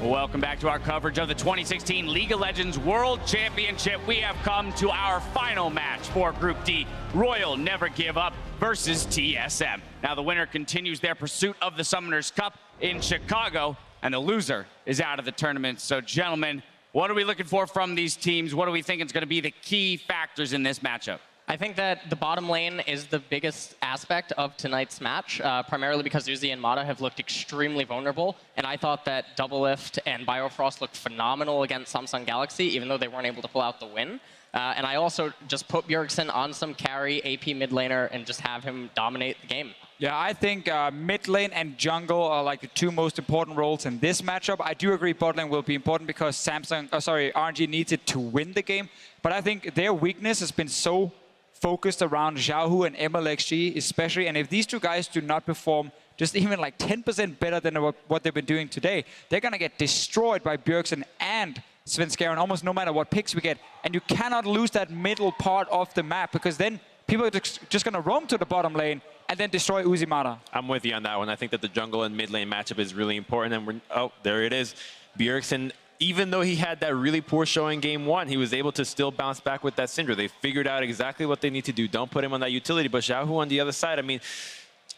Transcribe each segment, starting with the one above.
Welcome back to our coverage of the 2016 League of Legends World Championship. We have come to our final match for Group D, Royal Never Give Up versus TSM. Now the winner continues their pursuit of the Summoners Cup in Chicago, and the loser is out of the tournament. So gentlemen, what are we looking for from these teams? What do we think is going to be the key factors in this matchup? I think that the bottom lane is the biggest aspect of tonight's match, primarily because Uzi and Mata have looked extremely vulnerable, and I thought that Doublelift and Biofrost looked phenomenal against Samsung Galaxy, even though they weren't able to pull out the win. And I also just put Bjergsen on some carry AP mid laner and just have him dominate the game. Yeah, I think mid lane and jungle are like the two most important roles in this matchup. I do agree bot lane will be important because RNG needs it to win the game. But I think their weakness has been so focused around Xiaohu and mlxg especially. And if these two guys do not perform just even like 10% better than what they've been doing today, they're going to get destroyed by Bjergsen and Svenskeren almost no matter what picks we get. And you cannot lose that middle part of the map because then people are just going to roam to the bottom lane and then destroy Uzi Mata. I'm with you on that one. I think that the jungle and mid lane matchup is really important. And oh, there it is. Bjergsen, even though he had that really poor showing game one, he was able to still bounce back with that Syndra. They figured out exactly what they need to do. Don't put him on that utility. But Xiaohu on the other side, I mean,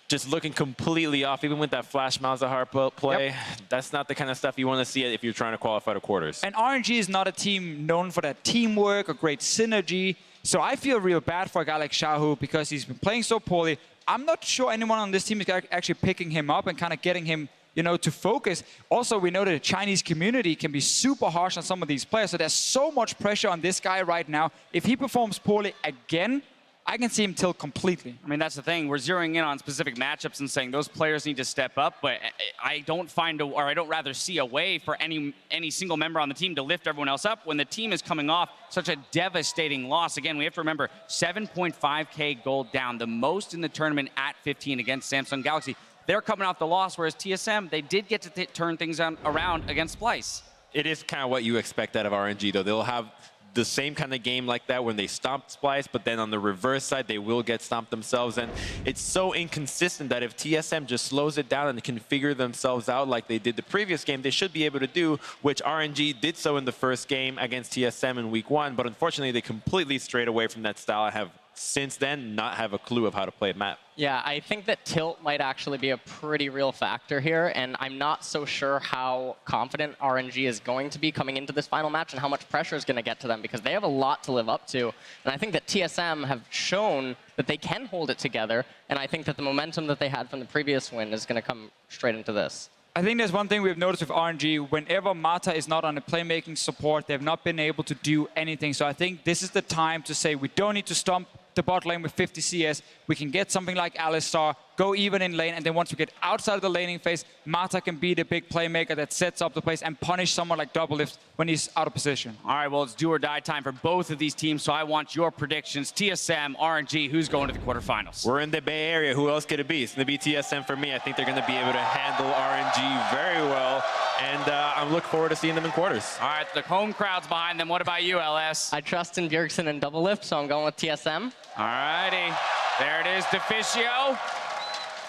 just looking completely off, even with that Flash Malzahar play. Yep. That's not the kind of stuff you want to see if you're trying to qualify to quarters. And RNG is not a team known for that teamwork or great synergy. So I feel real bad for a guy like Xiaohu because he's been playing so poorly. I'm not sure anyone on this team is actually picking him up and kind of getting him, you know, to focus. Also, we know that the Chinese community can be super harsh on some of these players. So there's so much pressure on this guy right now. If he performs poorly again, I can see him tilt completely. I mean, that's the thing. We're zeroing in on specific matchups and saying those players need to step up, but I don't rather see a way for any single member on the team to lift everyone else up when the team is coming off such a devastating loss. Again, we have to remember 7.5K gold down, the most in the tournament at 15 against Samsung Galaxy. They're coming off the loss, whereas TSM, they did get to turn things around against Splice. It is kind of what you expect out of RNG, though. They'll have the same kind of game like that when they stomped Splice, but then on the reverse side, they will get stomped themselves. And it's so inconsistent that if TSM just slows it down and can figure themselves out like they did the previous game, they should be able to do, which RNG did so in the first game against TSM in week one. But unfortunately, they completely strayed away from that style. I have since then not have a clue of how to play a map. Yeah, I think that tilt might actually be a pretty real factor here, and I'm not so sure how confident RNG is going to be coming into this final match and how much pressure is going to get to them because they have a lot to live up to. And I think that TSM have shown that they can hold it together, and I think that the momentum that they had from the previous win is going to come straight into this. I think there's one thing we've noticed with RNG. Whenever Mata is not on the playmaking support, they've not been able to do anything. So I think this is the time to say we don't need to stomp the bot lane with 50 CS. We can get something like Alistar, go even in lane, and then once we get outside of the laning phase, Mata can be the big playmaker that sets up the place and punish someone like Doublelift when he's out of position. All right, well, it's do or die time for both of these teams, so I want your predictions. TSM, RNG, who's going to the quarterfinals? We're in the Bay Area. Who else could it be? It's going to be TSM for me. I think they're going to be able to handle RNG very well, and I'm looking forward to seeing them in quarters. All right, the home crowd's behind them. What about you, LS? I trust in Bjergsen and Doublelift, so I'm going with TSM. All righty, there it is, Deficio.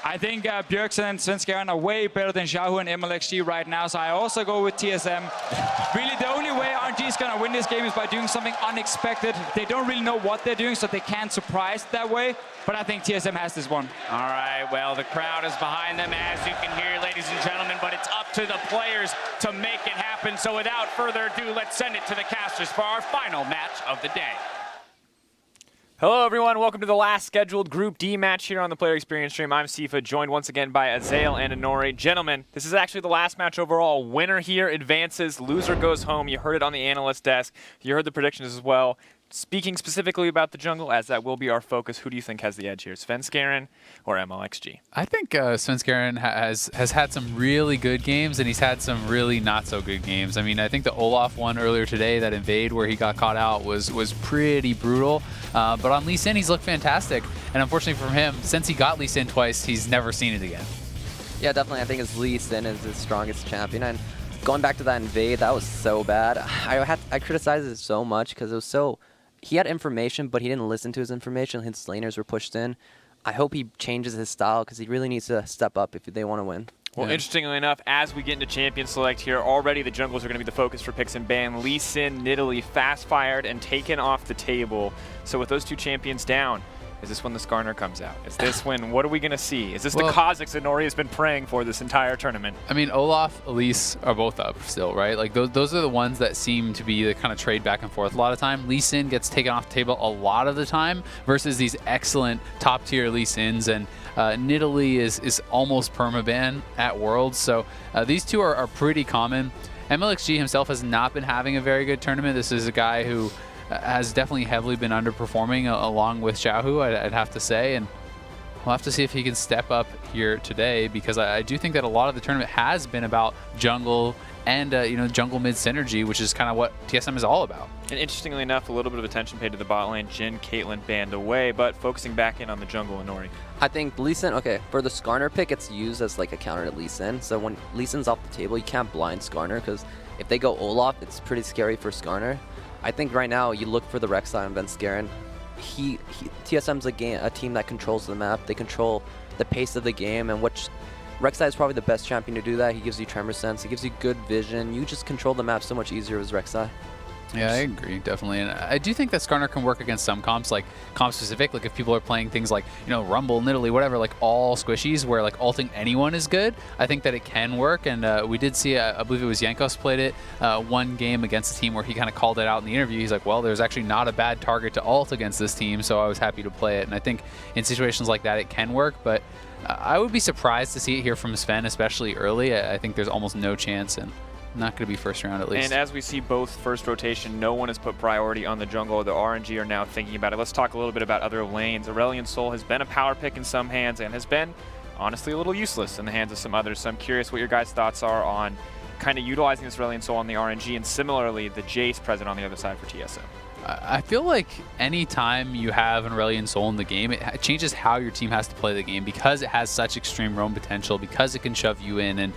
I think Bjergsen and Svenskeren are way better than Xiaohu and mlxg right now, so I also go with TSM. Really, the only way RNG is going to win this game is by doing something unexpected. They don't really know what they're doing, so they can't surprise that way, but I think TSM has this one. All right, well, the crowd is behind them, as you can hear, ladies and gentlemen, but it's up to the players to make it happen. So without further ado, let's send it to the casters for our final match of the day. Hello everyone, welcome to the last scheduled Group D match here on the Player Experience stream. I'm Sifa, joined once again by Azael and Inori. Gentlemen, this is actually the last match overall. Winner here advances, loser goes home. You heard it on the analyst desk. You heard the predictions as well. Speaking specifically about the jungle, as that will be our focus, who do you think has the edge here, Svenskeren or mlxg? I think Svenskeren has had some really good games, and he's had some really not so good games. I mean, I think the Olaf one earlier today, that invade where he got caught out, was pretty brutal. But on Lee Sin, he's looked fantastic. And unfortunately for him, since he got Lee Sin twice, he's never seen it again. Yeah, definitely. I think his Lee Sin is his strongest champion. And going back to that invade, that was so bad. I criticized it so much because it was so... He had information, but he didn't listen to his information. His laners were pushed in. I hope he changes his style because he really needs to step up if they want to win. Well, interestingly enough, as we get into Champion Select here, already the jungles are going to be the focus for picks and ban. Lee Sin, Nidalee fast-fired and taken off the table. So with those two champions down, is this when the Skarner comes out? Is this when, what are we going to see? Is this the Kha'Zix that Nori has been praying for this entire tournament? I mean, Olaf, Elise are both up still, right? Like, those are the ones that seem to be the kind of trade back and forth a lot of time. Lee Sin gets taken off the table a lot of the time versus these excellent top-tier Lee Sins, and Nidalee is almost permaban at Worlds, so these two are pretty common. mlxg himself has not been having a very good tournament. This is a guy who has definitely heavily been underperforming along with Xiaohu, I'd have to say, and we'll have to see if he can step up here today, because I do think that a lot of the tournament has been about jungle and jungle mid synergy, which is kind of what TSM is all about. And interestingly enough, a little bit of attention paid to the bot lane. Jhin, Caitlyn banned away, but focusing back in on the jungle and Nori. I think Lee Sin, okay, for the Skarner pick, it's used as like a counter to Lee Sin. So when Lee Sin's off the table, you can't blind Skarner, because if they go Olaf, it's pretty scary for Skarner. I think right now you look for the Rek'Sai and Svenskeren. TSM's a team that controls the map. They control the pace of the game, and Rek'Sai is probably the best champion to do that. He gives you tremor sense. He gives you good vision. You just control the map so much easier with Rek'Sai. Yeah, I agree, definitely. And I do think that Skarner can work against some comps, like comp-specific. Like if people are playing things like, Rumble, Nidalee, whatever, like all squishies where like ulting anyone is good, I think that it can work. And we did see, I believe it was Yankos played it one game against a team where he kind of called it out in the interview. He's like, well, there's actually not a bad target to ult against this team, so I was happy to play it. And I think in situations like that, it can work. But I would be surprised to see it here from Sven, especially early. I think there's almost no chance, and not going to be first round at least. And as we see both first rotation, no one has put priority on the jungle. The RNG are now thinking about it. Let's talk a little bit about other lanes. Aurelion Sol has been a power pick in some hands and has been, honestly, a little useless in the hands of some others. So I'm curious what your guys' thoughts are on kind of utilizing this Aurelion Sol on the RNG, and similarly, the Jace present on the other side for TSM. I feel like any time you have an Aurelion Sol in the game, it changes how your team has to play the game, because it has such extreme roam potential, because it can shove you in. And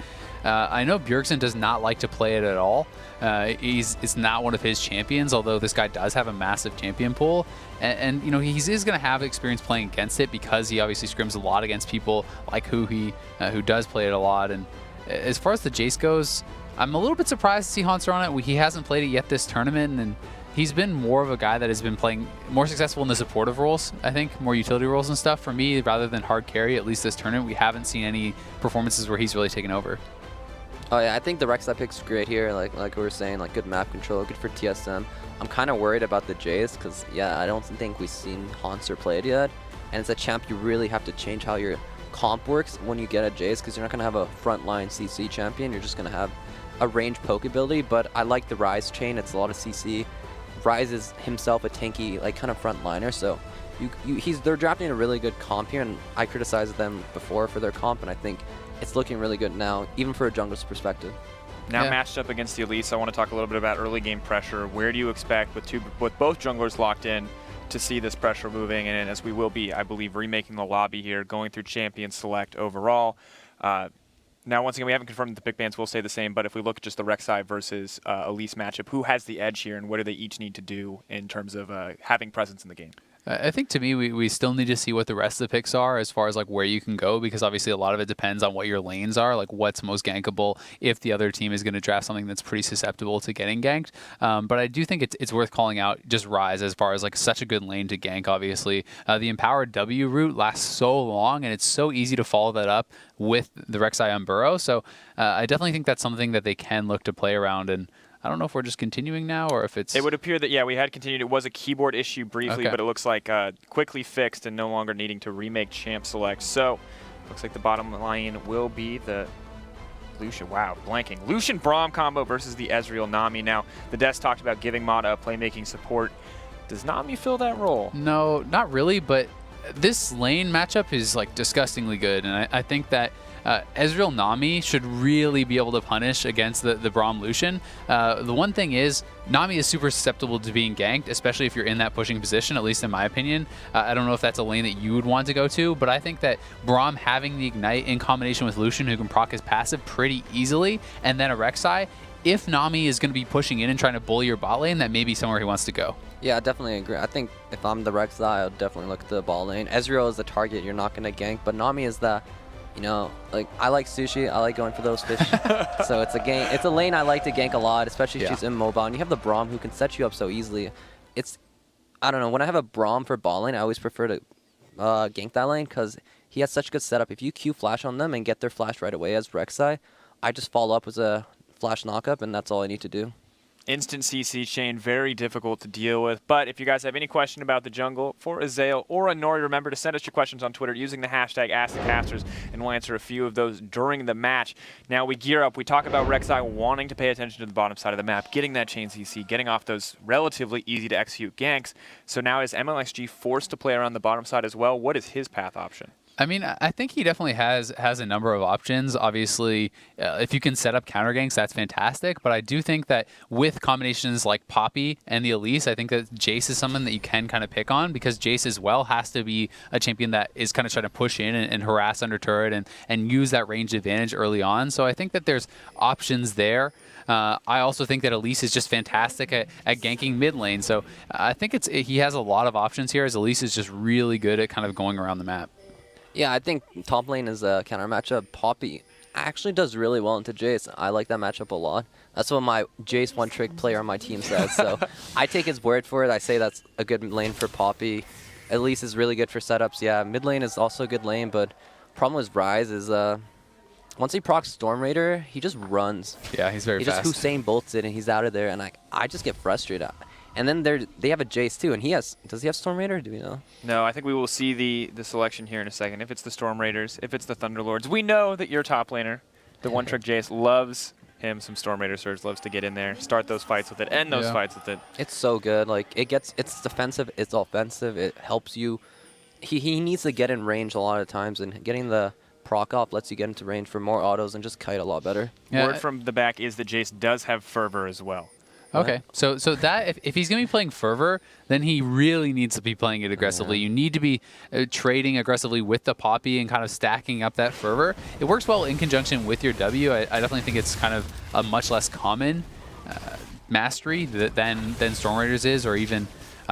I know Bjergsen does not like to play it at all. It's not one of his champions, although this guy does have a massive champion pool. And he is going to have experience playing against it, because he obviously scrims a lot against people like who does play it a lot. And as far as the Jace goes, I'm a little bit surprised to see Haunter on it. He hasn't played it yet this tournament, and he's been more of a guy that has been playing more successful in the supportive roles, I think, more utility roles and stuff. For me, rather than hard carry, at least this tournament, we haven't seen any performances where he's really taken over. Oh yeah, I think the Rek'Sai pick's great here, like we were saying, like good map control, good for TSM. I'm kind of worried about the Jace, because yeah, I don't think we've seen Haunter played yet, and it's a champ you really have to change how your comp works when you get a Jace, because you're not going to have a frontline CC champion, you're just going to have a range poke ability. But I like the Ryze chain, it's a lot of CC. Ryze is himself a tanky, like kind of frontliner, so they're drafting a really good comp here, and I criticized them before for their comp, and I think it's looking really good now, even for a jungler's perspective. Now matched up against the Elise, I want to talk a little bit about early game pressure. Where do you expect, with both junglers locked in, to see this pressure moving? And as we will be, I believe, remaking the lobby here, going through Champion Select overall. Now, once again, we haven't confirmed that the pick bans will stay the same, but if we look at just the Rek'Sai versus Elise matchup, who has the edge here, and what do they each need to do in terms of having presence in the game? I think to me, we still need to see what the rest of the picks are as far as like where you can go, because obviously a lot of it depends on what your lanes are, like what's most gankable if the other team is going to draft something that's pretty susceptible to getting ganked. But I do think it's worth calling out just Ryze as far as like such a good lane to gank, obviously. The empowered W route lasts so long, and it's so easy to follow that up with the Rek'Sai on Burrow. So I definitely think that's something that they can look to play around, and I don't know if we're just continuing now or if it's... It would appear that, yeah, we had continued. It was a keyboard issue briefly, but it looks like quickly fixed and no longer needing to remake Champ Select. So, looks like the bottom line will be the Lucian, blanking. Lucian Braum combo versus the Ezreal Nami. Now, the Des talked about giving Mata a playmaking support. Does Nami fill that role? No, not really, but this lane matchup is like disgustingly good, and I think that Ezreal Nami should really be able to punish against the Braum Lucian. The one thing is, Nami is super susceptible to being ganked, especially if you're in that pushing position, at least in my opinion. I don't know if that's a lane that you would want to go to, but I think that Braum having the Ignite in combination with Lucian, who can proc his passive pretty easily, and then a Rek'Sai, if Nami is going to be pushing in and trying to bully your bot lane, that may be somewhere he wants to go. Yeah, I definitely agree. I think if I'm the Rek'Sai, I'll definitely look at the bot lane. Ezreal is the target you're not going to gank, but Nami is the you know, like I like sushi. I like going for those fish. So it's a lane I like to gank a lot, especially if she's immobile. And you have the Braum who can set you up so easily. I don't know, when I have a Braum for ball lane, I always prefer to gank that lane because he has such good setup. If you Q flash on them and get their flash right away as Rek'Sai, I just follow up with a flash knockup, and that's all I need to do. Instant CC chain, very difficult to deal with. But if you guys have any question about the jungle for Azael or Nori, remember to send us your questions on Twitter using the hashtag AskTheCasters, and we'll answer a few of those during the match. Now we gear up. We talk about Rek'Sai wanting to pay attention to the bottom side of the map, getting that chain CC, getting off those relatively easy to execute ganks. So now is mlxg forced to play around the bottom side as well? What is his path option? I mean, I think he definitely has a number of options. Obviously, if you can set up counter ganks, that's fantastic. But I do think that with combinations like Poppy and the Elise, I think that Jace is someone that you can kind of pick on, because Jace as well has to be a champion that is kind of trying to push in and harass under turret and use that range advantage early on. So I think that there's options there. I also think that Elise is just fantastic at ganking mid lane. So I think he has a lot of options here, as Elise is just really good at kind of going around the map. Yeah, I think top lane is a counter matchup. Poppy actually does really well into Jace. I like that matchup a lot. That's what my Jace one-trick player on my team says. So I take his word for it. I say that's a good lane for Poppy. Elise is really good for setups. Yeah, mid lane is also a good lane, but problem with Ryze is once he procs Storm Raider, he just runs. Yeah, he's very fast. He just Hussein bolts it, and he's out of there, and I just get frustrated. And then they have a Jace too, and does he have Storm Raider? Do we know? No, I think we will see the selection here in a second. If it's the Storm Raiders, if it's the Thunderlords. We know that your top laner, the one-trick Jace, loves him some Storm Raider Surge, loves to get in there, start those fights with it, end those fights with it. It's so good. Like it's defensive, it's offensive, it helps you. He needs to get in range a lot of times, and getting the proc off lets you get into range for more autos and just kite a lot better. Yeah. Word from the back is that Jace does have Fervor as well. Okay, so that if he's going to be playing Fervor, then he really needs to be playing it aggressively. You need to be trading aggressively with the Poppy and kind of stacking up that Fervor. It works well in conjunction with your W. I definitely think it's kind of a much less common mastery than Storm Raiders is, or even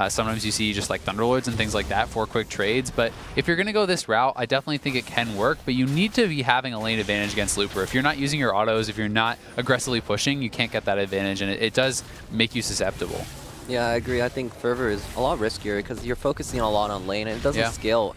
sometimes you see just like Thunderlords and things like that for quick trades. But if you're going to go this route, I definitely think it can work, but you need to be having a lane advantage against Looper. If you're not using your autos, if you're not aggressively pushing, you can't get that advantage, and it does make you susceptible. Yeah, I agree. I think Fervor is a lot riskier because you're focusing a lot on lane, and it doesn't scale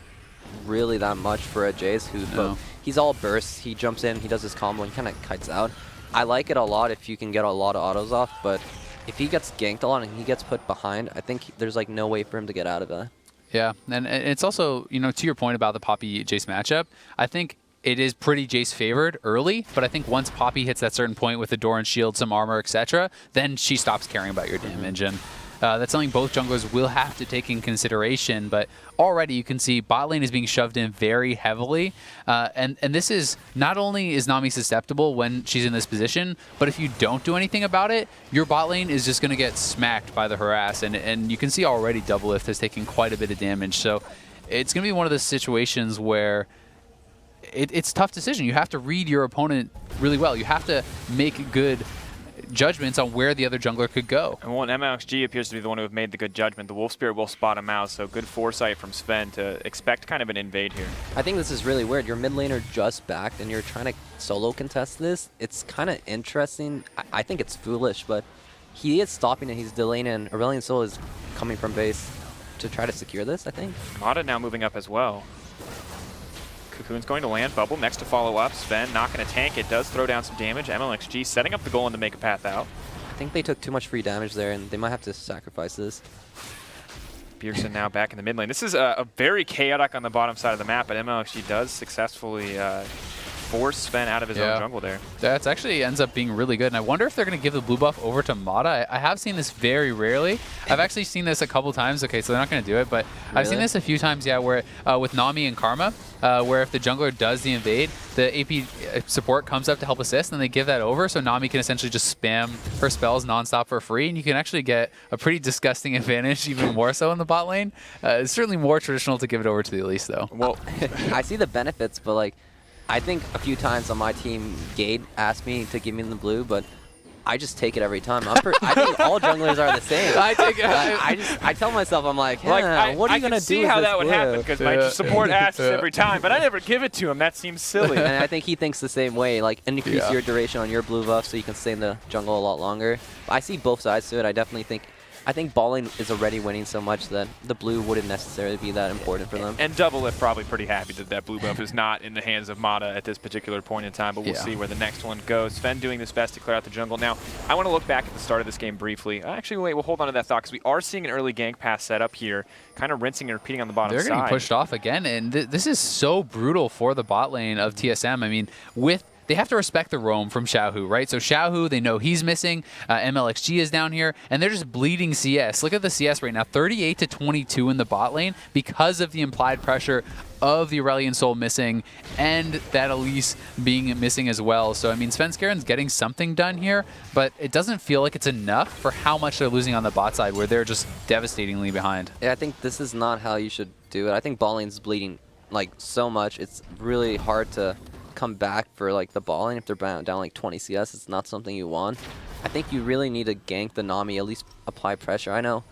really that much for a Jace but he's all bursts. He jumps in, he does his combo, and kind of kites out. I like it a lot if you can get a lot of autos off, but if he gets ganked a lot and he gets put behind, I think there's like no way for him to get out of that. Yeah, and it's also, you know, to your point about the Poppy Jace matchup, I think it is pretty Jace favored early, but I think once Poppy hits that certain point with the Doran shield, some armor, etc., then she stops caring about your damage. And that's something both junglers will have to take in consideration, but already you can see bot lane is being shoved in very heavily, and this is, not only is Nami susceptible when she's in this position, but if you don't do anything about it, your bot lane is just going to get smacked by the harass, and you can see already Doublelift has taken quite a bit of damage, so it's going to be one of those situations where it's a tough decision. You have to read your opponent really well. You have to make good judgments on where the other jungler could go. And one mlxg appears to be the one who have made the good judgment. The Wolf Spirit will spot him out, so good foresight from Sven to expect kind of an invade here. I think this is really weird. Your mid laner just backed and you're trying to solo contest this. It's kind of interesting. I think it's foolish, but he is stopping and he's delaying, and Aurelion Sol is coming from base to try to secure this, I think. Mata now moving up as well. Cocoon's going to land, Bubble next to follow up. Sven not going to tank it, does throw down some damage. mlxg setting up the goal to make a path out. I think they took too much free damage there, and they might have to sacrifice this. Pearson now back in the mid lane. This is a very chaotic on the bottom side of the map, but mlxg does successfully force Sven out of his own jungle there. That actually ends up being really good, and I wonder if they're going to give the blue buff over to Mata. I have seen this very rarely. I've actually seen this a couple times. Okay, so they're not going to do it, but really? I've seen this a few times, yeah, where with Nami and Karma, where if the jungler does the invade, the AP support comes up to help assist, and they give that over, so Nami can essentially just spam her spells nonstop for free, and you can actually get a pretty disgusting advantage, even more so in the bot lane. It's certainly more traditional to give it over to the Elise, though. Well, I see the benefits, but like, I think a few times on my team, Gade asked me to give me the blue, but I just take it every time. I think all junglers are the same. I tell myself, I'm like, what are you going to do? I can see how that would happen because my support asks every time, but I never give it to him. That seems silly. And I think he thinks the same way. Like, increase your duration on your blue buff so you can stay in the jungle a lot longer. I see both sides to it. I think balling is already winning so much that the blue wouldn't necessarily be that important for them. And Doublelift probably pretty happy that that blue buff is not in the hands of Mata at this particular point in time, but we'll see where the next one goes. Sven doing his best to clear out the jungle. Now, I want to look back at the start of this game briefly. Actually, wait, we'll hold on to that thought because we are seeing an early gank pass setup here, kind of rinsing and repeating on the bottom side. They're getting pushed off again, and this is so brutal for the bot lane of TSM. I mean, they have to respect the roam from Xiaohu, right? So Xiaohu, they know he's missing. mlxg is down here, and they're just bleeding CS. Look at the CS right now, 38 to 22 in the bot lane because of the implied pressure of the Aurelion Soul missing and that Elise being missing as well. So, I mean, Svenskeren's getting something done here, but it doesn't feel like it's enough for how much they're losing on the bot side where they're just devastatingly behind. Yeah, I think this is not how you should do it. I think bot lane's bleeding like so much. It's really hard to come back for like the ball lane if they're down like 20 CS. It's not something you want. I think you really need to gank the Nami, at least apply pressure. I know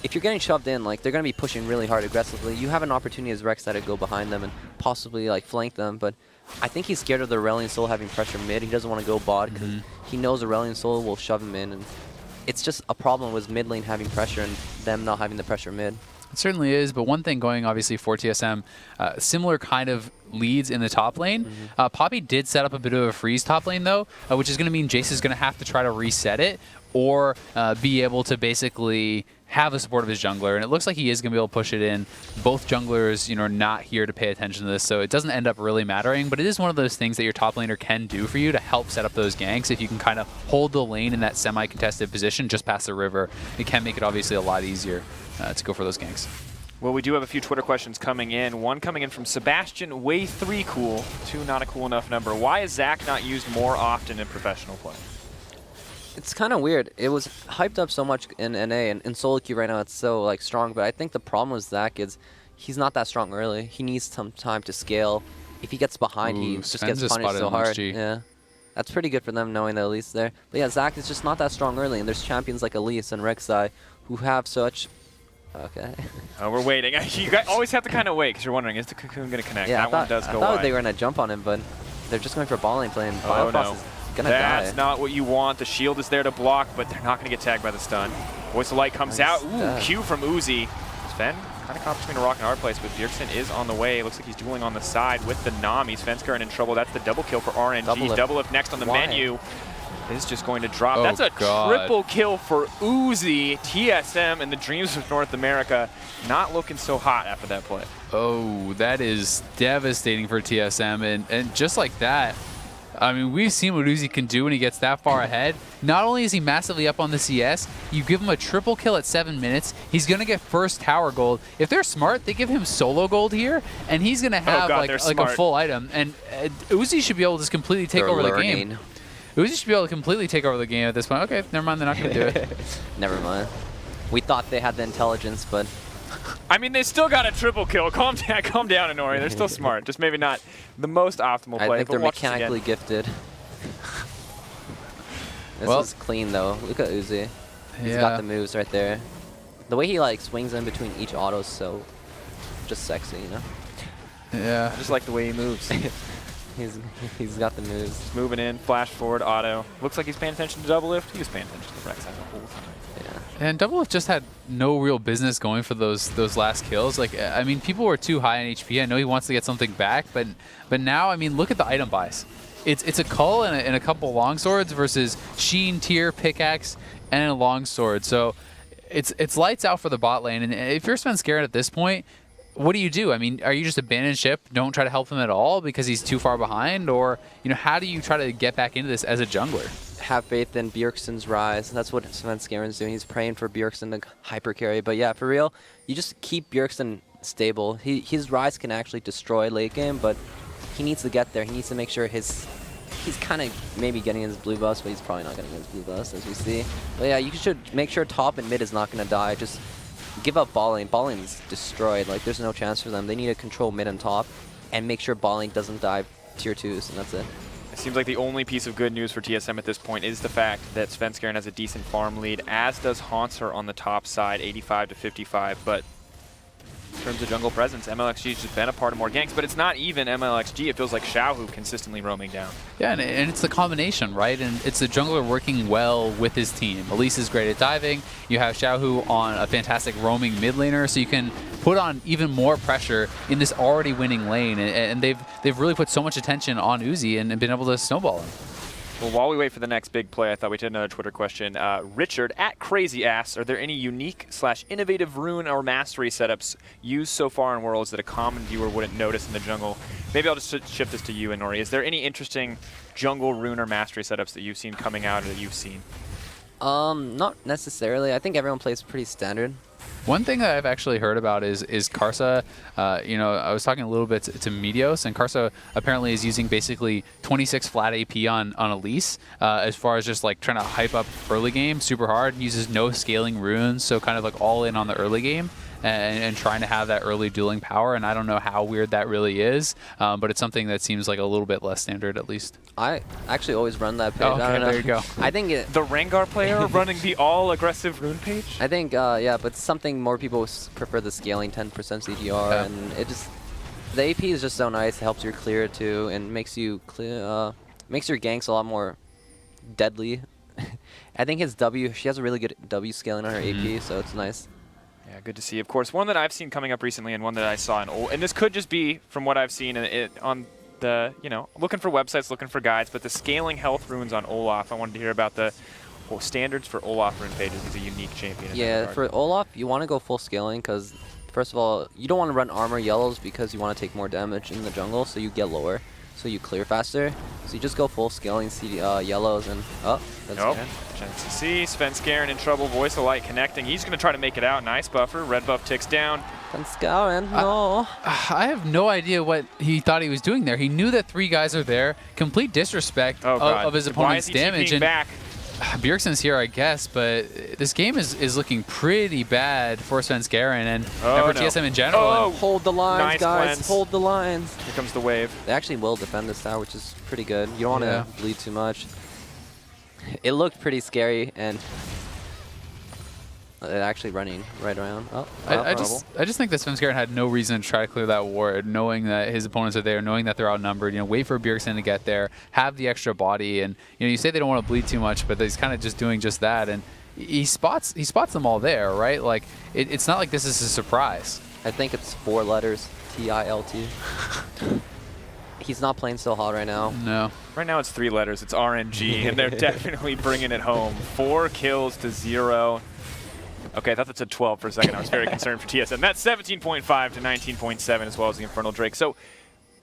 if you're getting shoved in, like they're going to be pushing really hard aggressively. You have an opportunity as Rek'Sai to go behind them and possibly like flank them, but I think he's scared of the Aurelion Soul having pressure mid. He doesn't want to go bot because he knows Aurelion Soul will shove him in, and it's just a problem with mid lane having pressure and them not having the pressure mid. It certainly is, but one thing going obviously for TSM, similar kind of leads in the top lane. Poppy did set up a bit of a freeze top lane though, which is going to mean Jace is going to have to try to reset it or be able to basically have the support of his jungler, and it looks like he is going to be able to push it in. Both junglers, you know, are not here to pay attention to this, so it doesn't end up really mattering, but it is one of those things that your top laner can do for you to help set up those ganks. If you can kind of hold the lane in that semi-contested position just past the river, it can make it obviously a lot easier to go for those ganks. Well, we do have a few Twitter questions coming in. One coming in from Sebastian, way 3 cool, 2 not a cool enough number. Why is Zach not used more often in professional play? It's kind of weird. It was hyped up so much in NA, and in solo queue right now it's so like strong, but I think the problem with Zach is he's not that strong early. He needs some time to scale. If he gets behind, he just gets punished so hard. Yeah. That's pretty good for them knowing that Elise is there. But yeah, Zach is just not that strong early, and there's champions like Elise and Rek'Sai who have such... Okay. Oh, we're waiting. You guys always have to kind of wait because you're wondering, is the Cocoon going to connect? Yeah, that one does go I thought wide. they were going to jump on him, but they're just going for ball lane play, and Oh, no. is going to die. That's not what you want. The shield is there to block, but they're not going to get tagged by the stun. Voice of Light comes out. Ooh, Q from Uzi. Sven kind of caught between a rock and a hard place, but Bjergsen is on the way. Looks like he's dueling on the side with the Nami. Svenskeren in trouble. That's the double kill for RNG. Doublelift next on the menu. Is just going to drop. Oh, that's a God. triple kill for Uzi. TSM and the Dreams of North America not looking so hot after that play. Oh, that is devastating for TSM, and just like that, I mean, we've seen what Uzi can do when he gets that far ahead. Not only is he massively up on the CS, you give him a triple kill at 7 minutes, he's going to get first tower gold. If they're smart, they give him solo gold here, and he's going to have like a full item. And Uzi should be able to just completely take over the game. Uzi should be able to completely take over the game at this point. Okay, never mind, they're not going to do it. Never mind. We thought they had the intelligence, but... I mean, they still got a triple kill. Calm down, Inori. They're still smart. Just maybe not the most optimal play. I think they're mechanically gifted. This is clean, though. Look at Uzi. He's got the moves right there. The way he like swings in between each auto is so just sexy, you know? Yeah. I just like the way he moves. He's got the moves. He's moving in, flash forward, auto. Looks like he's paying attention to Doublelift. He was paying attention to Rek'Sai the whole time. Yeah. And Doublelift just had no real business going for those last kills. Like, I mean, people were too high on HP. I know he wants to get something back, but now, I mean, look at the item buys. It's a Cull and a couple longswords versus Sheen, Tier, Pickaxe, and a longsword. So it's lights out for the bot lane. And if you're Svenskeren at this point, what do? I mean, are you just abandon ship, don't try to help him at all because he's too far behind? Or, you know, how do you try to get back into this as a jungler? Have faith in Bjergsen's rise. That's what Svenskeren's doing. He's praying for Bjergsen to hyper carry. But yeah, for real, you just keep Bjergsen stable. His rise can actually destroy late game, but he needs to get there. He needs to make sure he's kind of maybe getting his blue buffs, but he's probably not getting his blue buffs as we see. But yeah, you should make sure top and mid is not going to die. Just give up ball lane. Ball lane's destroyed. Like, there's no chance for them. They need to control mid and top and make sure ball lane doesn't die tier 2s, and that's it. Seems like the only piece of good news for TSM at this point is the fact that Svenskeren has a decent farm lead, as does Haunter on the top side, 85 to 55. But in terms of jungle presence, mlxg has just been a part of more ganks, but it's not even mlxg. It feels like Xiaohu consistently roaming down. Yeah, and it's the combination, right? And it's the jungler working well with his team. Elise is great at diving. You have Xiaohu on a fantastic roaming mid laner, so you can put on even more pressure in this already winning lane. And they've really put so much attention on Uzi and been able to snowball him. Well, while we wait for the next big play, I thought we'd hit another Twitter question. Richard at Crazy asks, are there any unique/innovative rune or mastery setups used so far in Worlds that a common viewer wouldn't notice in the jungle? Maybe I'll just shift this to you, Inori. Is there any interesting jungle rune or mastery setups that you've seen coming out or that you've seen? Not necessarily. I think everyone plays pretty standard. One thing that I've actually heard about is Karsa. You know, I was talking a little bit to Meteos, and Karsa apparently is using basically 26 flat AP on Elise, as far as just like trying to hype up early game super hard. Uses no scaling runes, so kind of like all in on the early game. And trying to have that early dueling power, and I don't know how weird that really is, but it's something that seems like a little bit less standard at least. I actually always run that page. Oh, okay, there you go. I think The Rengar player running the all-aggressive rune page? I think, yeah, but something more people prefer the scaling 10% CDR, Yeah. and it just, the AP is just so nice. It helps you clear too, and makes you clear, makes your ganks a lot more deadly. I think his W, she has a really good W scaling on her AP, so it's nice. Yeah, good to see. Of course, one that I've seen coming up recently and one that I saw in and this could just be from what I've seen on the, you know, looking for websites, looking for guides, but the scaling health runes on Olaf. I wanted to hear about the standards for Olaf rune pages. He's a unique champion. Yeah, for Olaf, you want to go full scaling because, first of all, you don't want to run armor yellows because you want to take more damage in the jungle, so you get lower. So you clear faster. So you just go full scaling yellows and that's Nope. good. Chance to see. Svenskeren in trouble. Voice of Light connecting. He's going to try to make it out. Nice buffer. Red buff ticks down. Svenskeren, no. I have no idea what he thought he was doing there. He knew that 3 guys are there. Complete disrespect of his opponent's damage. And back? Bjergsen's here, I guess, but this game is looking pretty bad for Svenskeren and for TSM in general. Oh, Hold the lines, nice guys. cleanse. Hold the lines. Here comes the wave. They actually will defend this tower, which is pretty good. You don't want to bleed too much. It looked pretty scary, and they're actually running right around. I just think that Svenskeren had no reason to try to clear that ward, knowing that his opponents are there, knowing that they're outnumbered. You know, wait for Bjergsen to get there, have the extra body, and you know, you say they don't want to bleed too much, but he's kind of just doing just that, and he spots them all there, right? Like it's not like this is a surprise. I think it's 4 letters, T-I-L-T. He's not playing so hot right now. No. Right now it's 3 letters. It's RNG, and they're definitely bringing it home. 4 kills to 0. Okay, I thought that said 12 for a second. I was very concerned for TSM. That's 17.5 to 19.7 as well as the Infernal Drake. So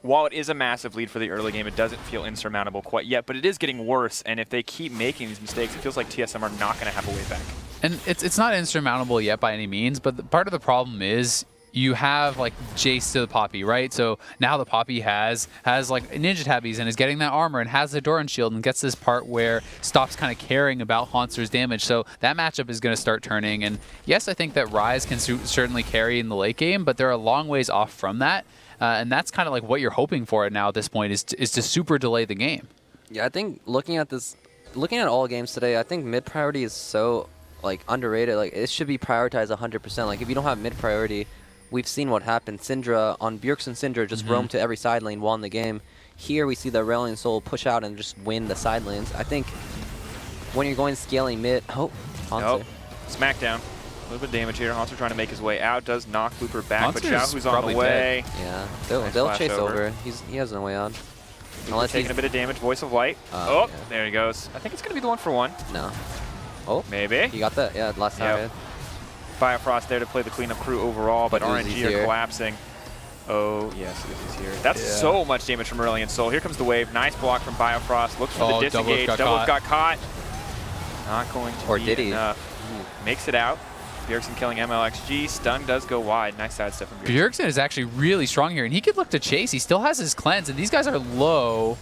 while it is a massive lead for the early game, it doesn't feel insurmountable quite yet, but it is getting worse, and if they keep making these mistakes, it feels like TSM are not going to have a way back. And it's not insurmountable yet by any means, but part of the problem is you have like Jace to the Poppy, right? So now the Poppy has like ninja tabbies and is getting that armor and has the Doran shield and gets this part where stops kind of caring about Haunter's damage. So that matchup is going to start turning. And yes, I think that Ryze can certainly carry in the late game, but they're a long ways off from that. And that's kind of like what you're hoping for now at this point is to super delay the game. Yeah, I think looking at all games today, I think mid priority is so like underrated. Like it should be prioritized 100%. Like if you don't have mid priority, we've seen what happened. Syndra on Bjergsen Syndra just roamed to every side lane, won the game. Here we see the Aurelion Soul push out and just win the side lanes. I think when you're going scaling mid, Haunter. Smackdown. A little bit of damage here. Haunter trying to make his way out. Does knock Looper back, Haunter's but Xiaohu's on the way. Yeah, Nice they'll flash chase over. He has no way out. Unless taking a bit of damage. Voice of Light. Yeah. There he goes. I think it's going to be the 1-for-1. No. Oh, maybe. He got that. Yeah, last time. Yep. Biofrost there to play the cleanup crew overall, but RNG are collapsing. Oh, yes, Uzi's here. That's so much damage from Aurelion Soul. Here comes the wave. Nice block from Biofrost. Looks for the disengage. Double got caught. Not going to be enough. Makes it out. Bjergsen killing mlxg. Stun does go wide. Nice sidestep from Bjergsen. Bjergsen is actually really strong here, and he could look to chase. He still has his cleanse, and these guys are low.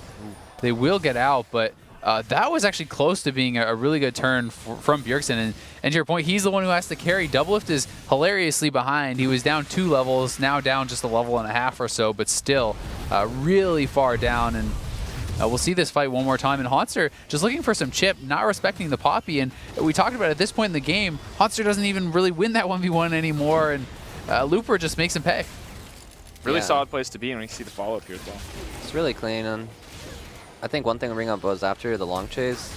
They will get out, but that was actually close to being a really good turn from Bjergsen. And to your point, he's the one who has to carry. Doublelift is hilariously behind. He was down 2 levels, now down just a level and a half or so, but still really far down. And we'll see this fight one more time. And Haunster just looking for some chip, not respecting the Poppy. And we talked about at this point in the game, Haunster doesn't even really win that 1v1 anymore. And Looper just makes him pay. Really Yeah. solid place to be, and we see the follow-up here as well. It's really clean, and I think one thing to bring up was after the long chase,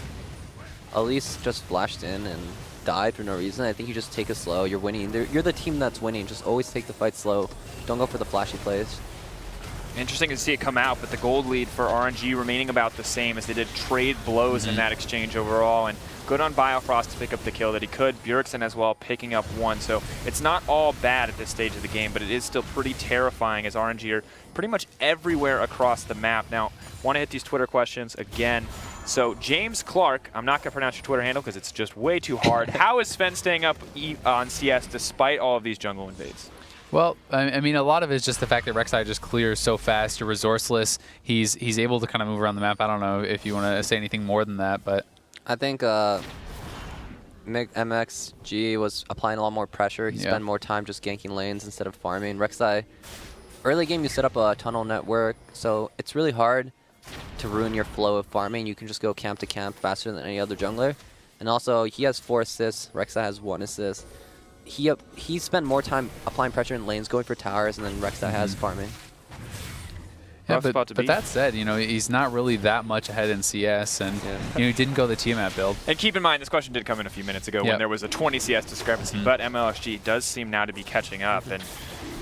Elise just flashed in and died for no reason. I think you just take it slow. You're winning. You're the team that's winning. Just always take the fight slow. Don't go for the flashy plays. Interesting to see it come out, but the gold lead for RNG remaining about the same as they did trade blows in that exchange overall. And good on Biofrost to pick up the kill that he could. Bjergsen as well picking up one. So it's not all bad at this stage of the game, but it is still pretty terrifying as RNG are pretty much everywhere across the map. Now, want to hit these Twitter questions again. So James Clark, I'm not going to pronounce your Twitter handle because it's just way too hard. How is Sven staying up on CS despite all of these jungle invades? Well, I mean, a lot of it is just the fact that Rek'Sai just clears so fast. You're resourceless. He's able to kind of move around the map. I don't know if you want to say anything more than that, but I think mlxg was applying a lot more pressure. He spent more time just ganking lanes instead of farming. Rek'Sai, early game you set up a tunnel network, so it's really hard to ruin your flow of farming. You can just go camp to camp faster than any other jungler. And also, he has 4 assists. Rek'Sai has 1 assist. He spent more time applying pressure in lanes, going for towers, and then Rek'Sai has farming. Yeah, but that said, you know, he's not really that much ahead in CS, and you know, he didn't go the Tiamat build. And keep in mind, this question did come in a few minutes ago when there was a 20 CS discrepancy, but mlxg does seem now to be catching up, and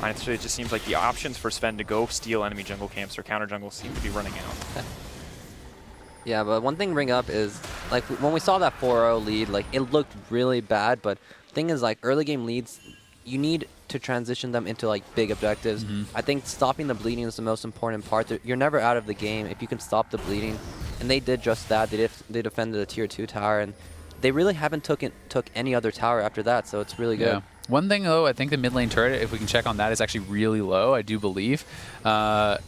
honestly, it just seems like the options for Sven to go steal enemy jungle camps or counter jungle seem to be running out. Yeah, but one thing to bring up is, like, when we saw that 4-0 lead, like, it looked really bad, but thing is, like, early game leads, you need to transition them into like big objectives. I think stopping the bleeding is the most important part. You're never out of the game if you can stop the bleeding, and they did just that. They defended a tier 2 tower, and they really haven't took any other tower after that, so it's really good. Yeah. One thing though, I think the mid lane turret, if we can check on that, is actually really low, I do believe. So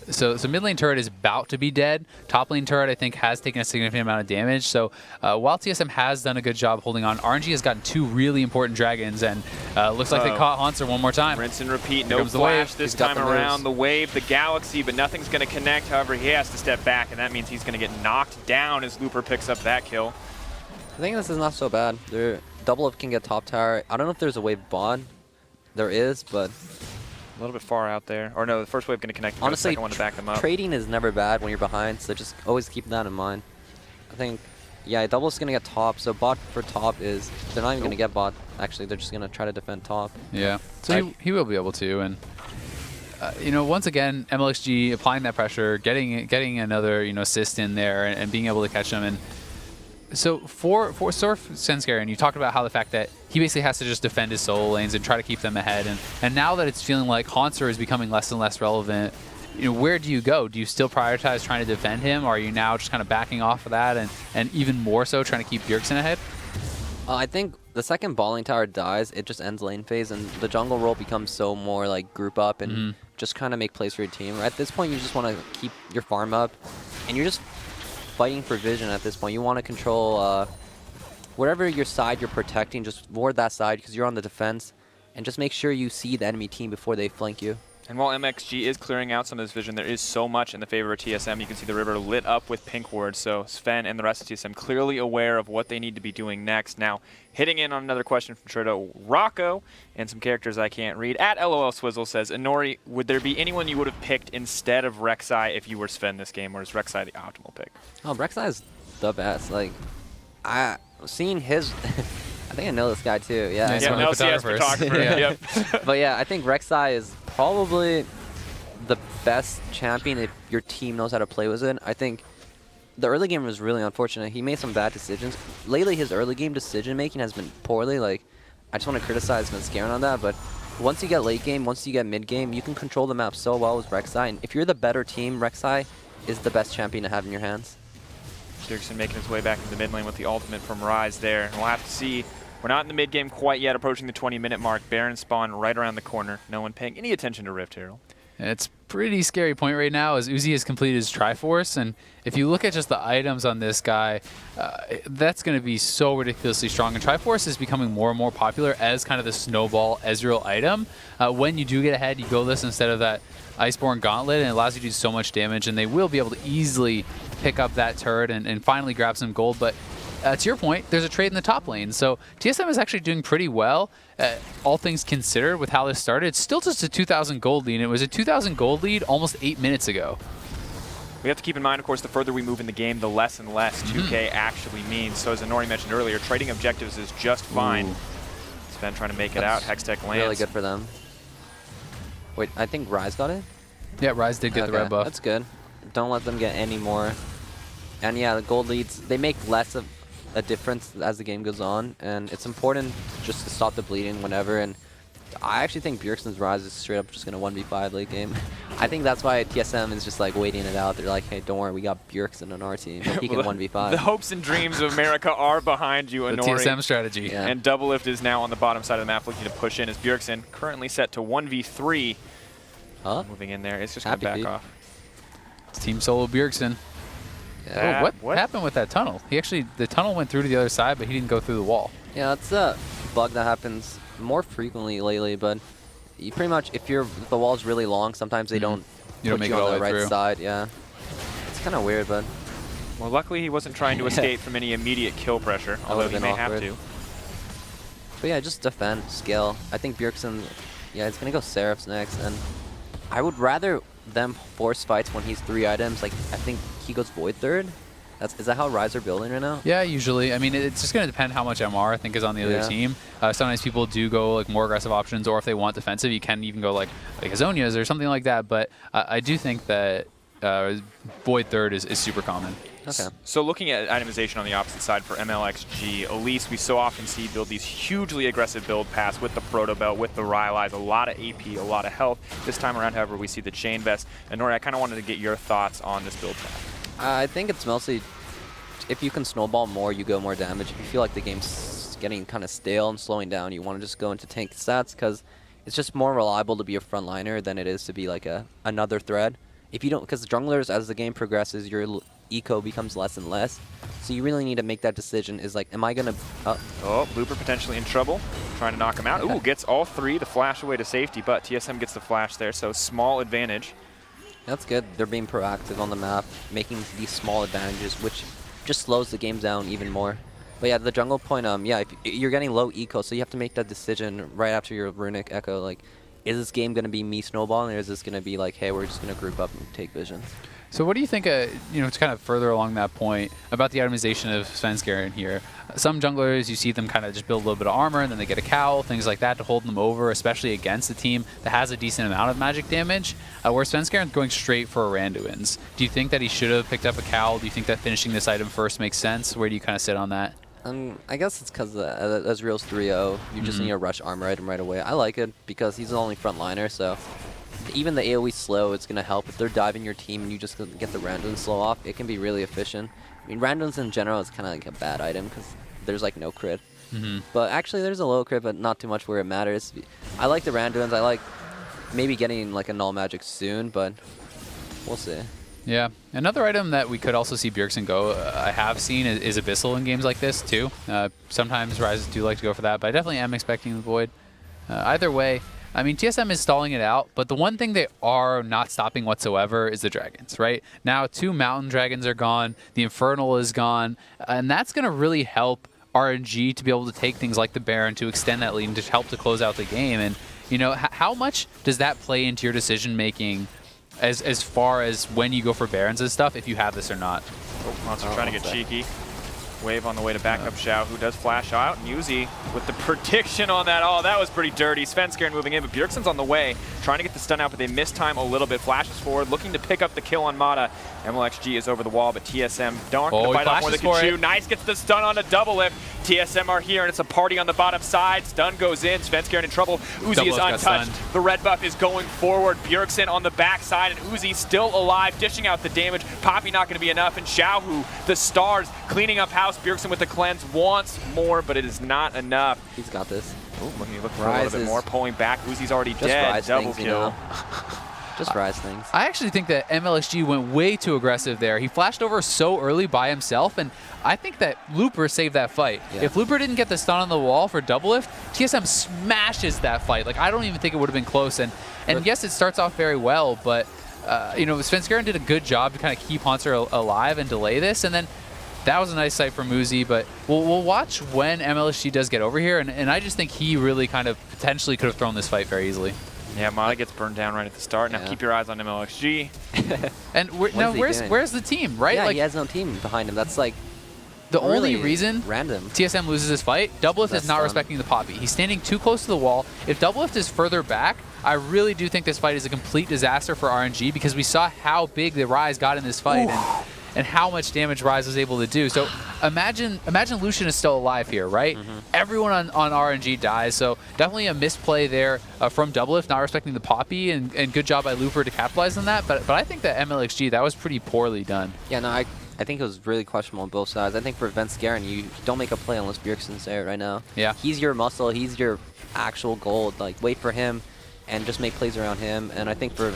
mid lane turret is about to be dead. Top lane turret, I think, has taken a significant amount of damage. So while TSM has done a good job holding on, RNG has gotten 2 really important dragons, and looks like they caught Haunster one more time. Rinse and repeat, no flash this time around. The wave, the Galaxy, but nothing's going to connect. However, he has to step back, and that means he's going to get knocked down as Looper picks up that kill. I think this is not so bad. Double up can get top tower. I don't know if there's a wave bond. There is, but a little bit far out there. Or no, the first wave going to connect. Honestly, the second one to back them up. Trading is never bad when you're behind, so just always keep that in mind. I think, yeah, double's going to get top, so bot for top is, they're not even going to get bot. Actually, they're just going to try to defend top. Yeah, so he will be able to, and you know, once again, mlxg applying that pressure, getting another, you know, assist in there, and being able to catch them. And so for Svenskeren, you talked about how the fact that he basically has to just defend his solo lanes and try to keep them ahead. And now that it's feeling like Haunster is becoming less and less relevant, you know, where do you go? Do you still prioritize trying to defend him, or are you now just kind of backing off of that and even more so trying to keep Bjergsen ahead? I think the second balling tower dies, it just ends lane phase, and the jungle role becomes so more like group up and just kind of make plays for your team. At this point, you just want to keep your farm up, and you're just fighting for vision at this point. You want to control whatever your side you're protecting, just ward that side because you're on the defense, and just make sure you see the enemy team before they flank you. And while mlxg is clearing out some of this vision, there is so much in the favor of TSM. You can see the river lit up with pink wards, so Sven and the rest of TSM clearly aware of what they need to be doing next. Now, hitting in on another question from Trito Rocco, and some characters I can't read. At LOL Swizzle says, Inori, would there be anyone you would have picked instead of Rek'Sai if you were Sven this game, or is Rek'Sai the optimal pick? Oh, Rek'Sai is the best. Like, seeing his... I think I know this guy too. Yeah, nice. LCS photographer. Yep. But yeah, I think Rek'Sai is probably the best champion if your team knows how to play with it. I think the early game was really unfortunate. He made some bad decisions. Lately, his early game decision making has been poorly. Like, I just want to criticize Svenskeren on that. But once you get late game, once you get mid game, you can control the map so well with Rek'Sai. And if you're the better team, Rek'Sai is the best champion to have in your hands. Bjergsen making his way back into the mid lane with the ultimate from Ryze there. And we'll have to see. We're not in the mid game quite yet, approaching the 20-minute mark. Baron spawn right around the corner. No one paying any attention to Rift Herald. It's pretty scary point right now as Uzi has completed his Triforce, and if you look at just the items on this guy, that's going to be so ridiculously strong. And Triforce is becoming more and more popular as kind of the snowball Ezreal item. When you do get ahead, you go this instead of that Iceborne Gauntlet, and it allows you to do so much damage, and they will be able to easily pick up that turret and finally grab some gold. But to your point, there's a trade in the top lane. So TSM is actually doing pretty well, all things considered, with how this started. It's still just a 2,000 gold lead, and it was a 2,000 gold lead almost 8 minutes ago. We have to keep in mind, of course, the further we move in the game, the less and less 2K actually means. So as Anori mentioned earlier, trading objectives is just fine. Sven trying to make it out. Hextech lands. Really good for them. Wait, I think Rise got it? Yeah, Rise did get the red buff. That's good. Don't let them get any more. And yeah, the gold leads, they make less of a difference as the game goes on, and it's important just to stop the bleeding whenever. And I actually think Bjergsen's Rise is straight up just going to 1v5 late game. I think that's why TSM is just like waiting it out. They're like, hey, don't worry, we got Bjergsen on our team. He can 1v5. The hopes and dreams of America are behind you, The Anori. TSM strategy. Yeah. And Doublelift is now on the bottom side of the map looking to push in as Bjergsen currently set to 1v3. Huh? Moving in there. It's just going to back off. It's Team Solo Bjergsen. Yeah. Oh, what happened with that tunnel? The tunnel went through to the other side, but he didn't go through the wall. Yeah, that's a bug that happens more frequently lately, but you pretty much, if the wall's really long, sometimes they don't put make you it all on the the way right through. side. Yeah, it's kind of weird, but Well, luckily he wasn't trying to escape from any immediate kill pressure, although would've he been may have awkward. to. But yeah, just defend, scale. I think Bjergsen, yeah, it's gonna go Seraphs next, and I would rather them force fights when he's 3 items. Like, I think he goes Void third. Is that how Rise are building right now? Yeah, usually. I mean, it's just going to depend how much MR I think is on the other team. Sometimes people do go like more aggressive options, or if they want defensive, you can even go like Azonia's or something like that. But I do think that Void third is super common. Okay. So looking at itemization on the opposite side for mlxg, Elise we so often see build these hugely aggressive build paths with the Proto Belt, with the Rylai's, a lot of AP, a lot of health. This time around, however, we see the Chain Vest. And Nori, I kind of wanted to get your thoughts on this build path. I think it's mostly, if you can snowball more, you go more damage. If you feel like the game's getting kind of stale and slowing down, you want to just go into tank stats, because it's just more reliable to be a frontliner than it is to be like another thread. If you don't, because junglers, as the game progresses, your eco becomes less and less. So you really need to make that decision, is like, am I going to... Oh, Looper potentially in trouble, trying to knock him out. Ooh, gets all 3, the flash away to safety, but TSM gets the flash there, so small advantage. That's good. They're being proactive on the map, making these small advantages, which just slows the game down even more. But yeah, the jungle point, yeah, if you're getting low eco, so you have to make that decision right after your Runic Echo. Like, is this game going to be me snowballing, or is this going to be like, hey, we're just going to group up and take vision? So what do you think, it's kind of further along that point, about the itemization of Svenskeren here? Some junglers, you see them kind of just build a little bit of armor, and then they get a cowl, things like that to hold them over, especially against a team that has a decent amount of magic damage, where Svenskeren's going straight for a Randuin's. Do you think that he should have picked up a cowl? Do you think that finishing this item first makes sense? Where do you kind of sit on that? I guess it's because Ezreal's 3-0. You just need a rush armor item right away. I like it because he's the only frontliner, so even the AoE slow, it's going to help. If they're diving your team and you just get the Randuin slow off, it can be really efficient. I mean, Randuins in general is kind of like a bad item because there's like no crit. But actually, there's a low crit, but not too much where it matters. I like the Randuins. I like maybe getting like a null magic soon, but we'll see. Yeah. Another item that we could also see Bjergsen go, I have seen, is Abyssal in games like this, too. Sometimes Rises do like to go for that, but I definitely am expecting the Void. Either way, I mean, TSM is stalling it out, but the one thing they are not stopping whatsoever is the dragons, right? Now, 2 mountain dragons are gone, the Infernal is gone, and that's going to really help RNG to be able to take things like the Baron to extend that lead and to help to close out the game. And, how much does that play into your decision-making as far as when you go for Barons and stuff, if you have this or not? Oh, Monster trying to get cheeky. Wave on the way to back up Xiao, who does flash out. And Yuzi with the prediction on that. Oh, that was pretty dirty. Svenskeren moving in, but Bjergsen's on the way, trying to get the stun out, but they missed time a little bit. Flashes forward, looking to pick up the kill on Mata. mlxg is over the wall, but TSM don't fight off more than can chew. Nice gets the stun on a Doublelift. TSM are here, and it's a party on the bottom side. Stun goes in. Svenskeren in trouble. Uzi is untouched. The red buff is going forward. Bjergsen on the backside, and Uzi still alive, dishing out the damage. Poppy not going to be enough, and Xiaohu, the stars, cleaning up house. Bjergsen with the cleanse wants more, but it is not enough. He's got this. Ooh, looking for a little bit more, pulling back. Uzi's already dead. Double kill. Just Rise things. I actually think that mlxg went way too aggressive there. He flashed over so early by himself, and I think that Looper saved that fight. Yeah. If Looper didn't get the stun on the wall for Doublelift, TSM smashes that fight. Like, I don't even think it would have been close. And yes, it starts off very well, but Svenskeren did a good job to kind of keep Haunter alive and delay this, and then that was a nice sight from Muzi, but we'll watch when mlxg does get over here, and I just think he really kind of potentially could have thrown this fight very easily. Yeah, Mata gets burned down right at the start. Now keep your eyes on mlxg. And where's the team, right? Yeah, like, he has no team behind him. That's like the really only reason random TSM loses this fight, Doublelift is not respecting the Poppy. He's standing too close to the wall. If Doublelift is further back, I really do think this fight is a complete disaster for RNG because we saw how big the Ryze got in this fight and how much damage Ryze was able to do. So imagine Lucian is still alive here, right? Everyone on RNG dies, so definitely a misplay there from Doublelift, not respecting the Poppy, and good job by Looper to capitalize on that. But I think that mlxg, that was pretty poorly done. Yeah, no, I think it was really questionable on both sides. I think for Svenskeren, you don't make a play unless Bjergsen's there right now. Yeah. He's your muscle. He's your actual gold. Like, wait for him and just make plays around him. And I think for,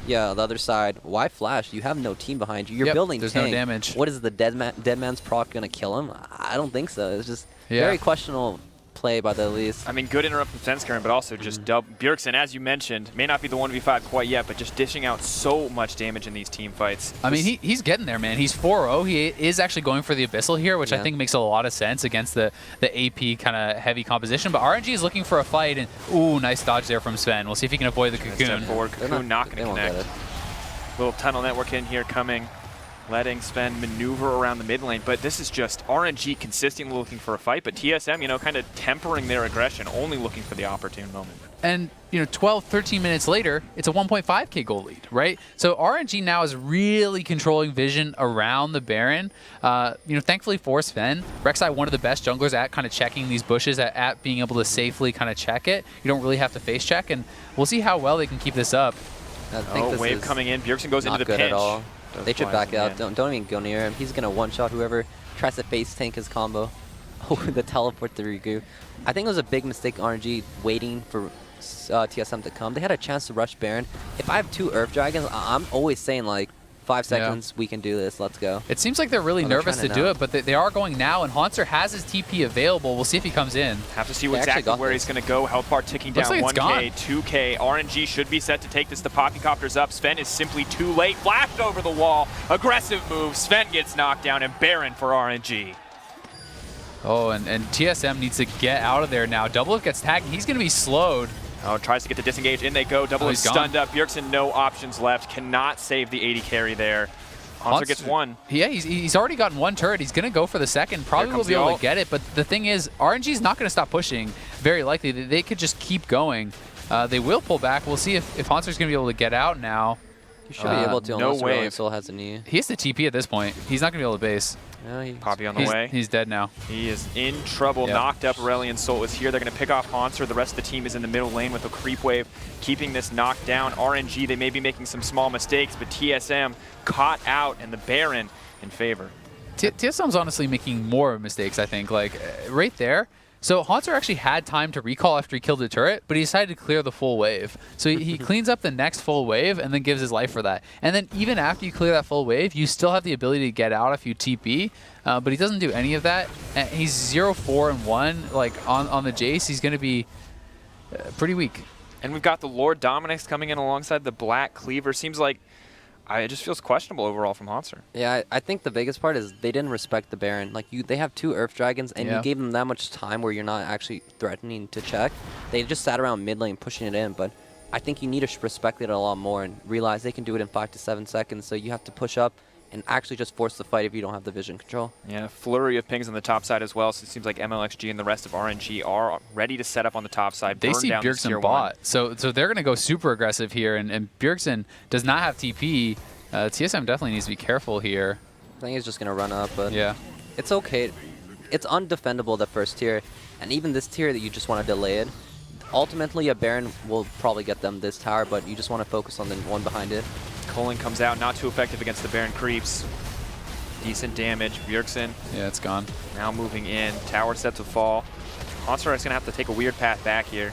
the other side, why flash? You have no team behind you. You're building there's tank. no damage. What is the dead man's proc going to kill him? I don't think so. It's just very questionable play by the Elise. I mean, good interrupt from Svenskeren, but also just Bjergsen, as you mentioned, may not be the 1v5 quite yet, but just dishing out so much damage in these team fights. I mean, he's getting there, man. He's 4-0. He is actually going for the Abyssal here, which I think makes a lot of sense against the AP kind of heavy composition. But RNG is looking for a fight, and ooh, nice dodge there from Sven. We'll see if he can avoid the Cocoon. Step forward, Cocoon not going to connect. Little tunnel network in here coming. Letting Sven maneuver around the mid lane, but this is just RNG consistently looking for a fight, but TSM, kind of tempering their aggression, only looking for the opportune moment. And, 12, 13 minutes later, it's a 1.5k goal lead, right? So RNG now is really controlling vision around the Baron. Thankfully for Sven, Rek'Sai, one of the best junglers at kind of checking these bushes, at being able to safely kind of check it. You don't really have to face check, and we'll see how well they can keep this up. I think this wave coming in. Bjergsen goes into the good pinch. At all. They should back out. Don't even go near him. He's going to one-shot whoever tries to face tank his combo. Oh, the teleport to Rigu. I think it was a big mistake, RNG, waiting for TSM to come. They had a chance to rush Baron. If I have 2 Earth Dragons, I'm always saying, like, 5 seconds, we can do this. Let's go. It seems like they're really nervous to do it, but they are going now, and Haunter has his TP available. We'll see if he comes in. Have to see exactly where he's going to go. Health bar ticking down. Like 1K, 2K. RNG should be set to take this. The Poppycopter's up. Sven is simply too late. Flashed over the wall. Aggressive move. Sven gets knocked down, and Baron for RNG. Oh, and TSM needs to get out of there now. Doublelift gets tagged. He's going to be slowed. Oh, tries to get the disengage. In they go. Doublelift stunned up. Bjergsen, no options left. Cannot save the 80 carry there. Haunter gets one. Yeah, he's already gotten one turret. He's going to go for the second. Probably will be able to get it. But the thing is, RNG's not going to stop pushing. Very likely. They could just keep going. They will pull back. We'll see if Haunter's going to be able to get out now. He should be able to, unless Rolling Soul has a knee. He has the TP at this point. He's not going to be able to base. No, Poppy on the way. He's dead now. He is in trouble. Yep. Knocked up. Aurelion Soul is here. They're going to pick off Haunter. The rest of the team is in the middle lane with a creep wave, keeping this knocked down. RNG, they may be making some small mistakes, but TSM caught out, and the Baron in favor. TSM's honestly making more mistakes, I think. Like, right there. So Haunter actually had time to recall after he killed the turret, but he decided to clear the full wave. So he cleans up the next full wave and then gives his life for that. And then even after you clear that full wave, you still have the ability to get out if you TP, but he doesn't do any of that. And he's 0-4-1, like on the Jace. He's going to be pretty weak. And we've got the Lord Dominix coming in alongside the Black Cleaver. Seems like it just feels questionable overall from Haunter. Yeah, I think the biggest part is they didn't respect the Baron. Like, they have 2 Earth Dragons, and you gave them that much time where you're not actually threatening to check. They just sat around mid lane pushing it in, but I think you need to respect it a lot more and realize they can do it in 5 to 7 seconds, so you have to push up and actually just force the fight if you don't have the vision control. Yeah, flurry of pings on the top side as well, so it seems like mlxg and the rest of RNG are ready to set up on the top side. They see Bjergsen bot, so they're going to go super aggressive here, and Bjergsen does not have TP. TSM definitely needs to be careful here. I think he's just going to run up, but yeah, it's okay. It's undefendable, the first tier, and even this tier that you just want to delay it. Ultimately, a Baron will probably get them this tower, but you just want to focus on the one behind it. Colin comes out, not too effective against the Baron creeps. Decent damage. Bjergsen. Yeah, it's gone. Now moving in. Tower set to fall. Haunter is going to have to take a weird path back here.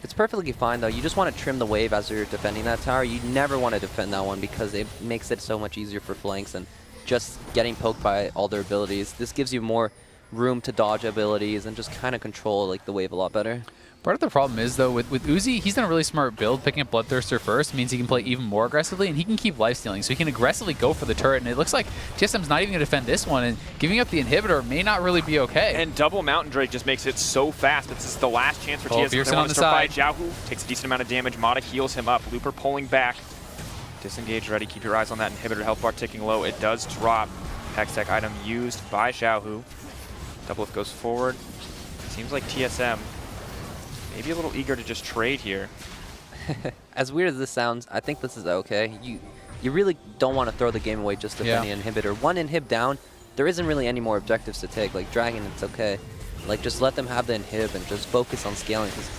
It's perfectly fine, though. You just want to trim the wave as you're defending that tower. You never want to defend that one because it makes it so much easier for flanks and just getting poked by all their abilities. This gives you more room to dodge abilities and just kind of control like the wave a lot better. Part of the problem is, though, with Uzi, he's done a really smart build. Picking up Bloodthirster first means he can play even more aggressively, and he can keep lifestealing. So he can aggressively go for the turret, and it looks like TSM's not even going to defend this one, and giving up the inhibitor may not really be okay. And double Mountain Drake just makes it so fast. This is the last chance for TSM. Bjergsen They on want the to start side. by Xiaohu. Takes a decent amount of damage. Mata heals him up. Looper pulling back. Disengage ready. Keep your eyes on that inhibitor. Health bar ticking low. It does drop. Hextech item used by Xiaohu. Doublelift goes forward. Seems like TSM maybe a little eager to just trade here. As weird as this sounds, I think this is okay. You really don't want to throw the game away just defending an inhibitor. One inhib down, there isn't really any more objectives to take. Like Dragon, it's okay. Like just let them have the inhib and just focus on scaling. Because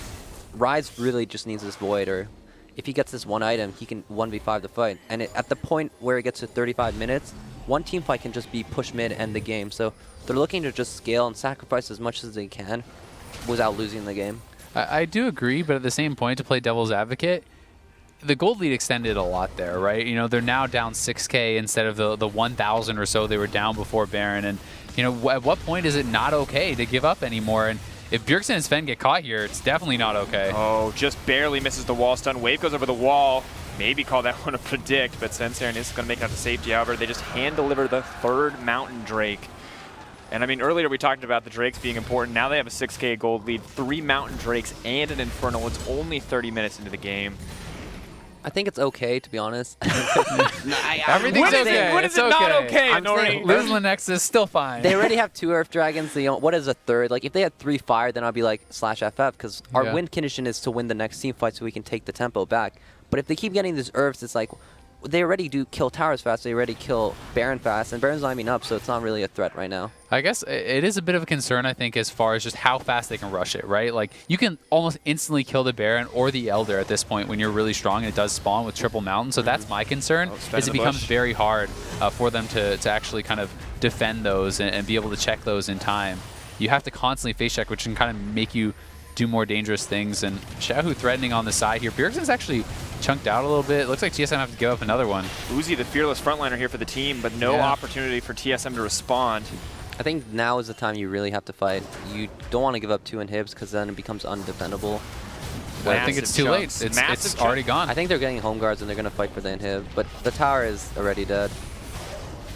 Rise really just needs this Void, or if he gets this one item, he can 1v5 the fight. And at the point where it gets to 35 minutes, one team fight can just be push mid and end the game. So they're looking to just scale and sacrifice as much as they can without losing the game. I do agree, but at the same point, to play devil's advocate, the gold lead extended a lot there, right? You know, they're now down 6K instead of the 1,000 or so they were down before Baron. And, you know, at what point is it not okay to give up anymore? And if Bjergsen and Sven get caught here, it's definitely not okay. Oh, just barely misses the wall stun. Wave goes over the wall. Maybe call that one a predict, but Svenskeren is going to make out the safety. However, they just hand deliver the third Mountain Drake. And I mean, earlier we talked about the Drakes being important. Now they have a 6K gold lead, 3 Mountain Drakes and an Infernal. It's only 30 minutes into the game. I think it's okay, to be honest. Everything's okay. When is it not okay, Nori? Lizla Nexus is still fine. They already have 2 Earth Dragons. They don't, what is a third? Like, if they had 3 Fire, then I'd be like /FF, because our win condition is to win the next team fight so we can take the tempo back. But if they keep getting these Earths, it's like, they already do kill towers fast, they already kill Baron fast, and Baron's lining up, so it's not really a threat right now. I guess it is a bit of a concern, I think, as far as just how fast they can rush it, right? Like, you can almost instantly kill the Baron or the Elder at this point when you're really strong, and it does spawn with triple Mountain, so that's my concern, is it becomes very hard for them to actually kind of defend those and be able to check those in time. You have to constantly face check, which can kind of make you do more dangerous things, and Xiaohu threatening on the side here. Bjergsen's actually chunked out a little bit. It looks like TSM have to give up another one. Uzi, the fearless frontliner here for the team, but no opportunity for TSM to respond. I think now is the time you really have to fight. You don't want to give up 2 inhibs, because then it becomes undefendable. I think it's too late. It's already gone. I think they're getting home guards and they're going to fight for the inhib, but the tower is already dead.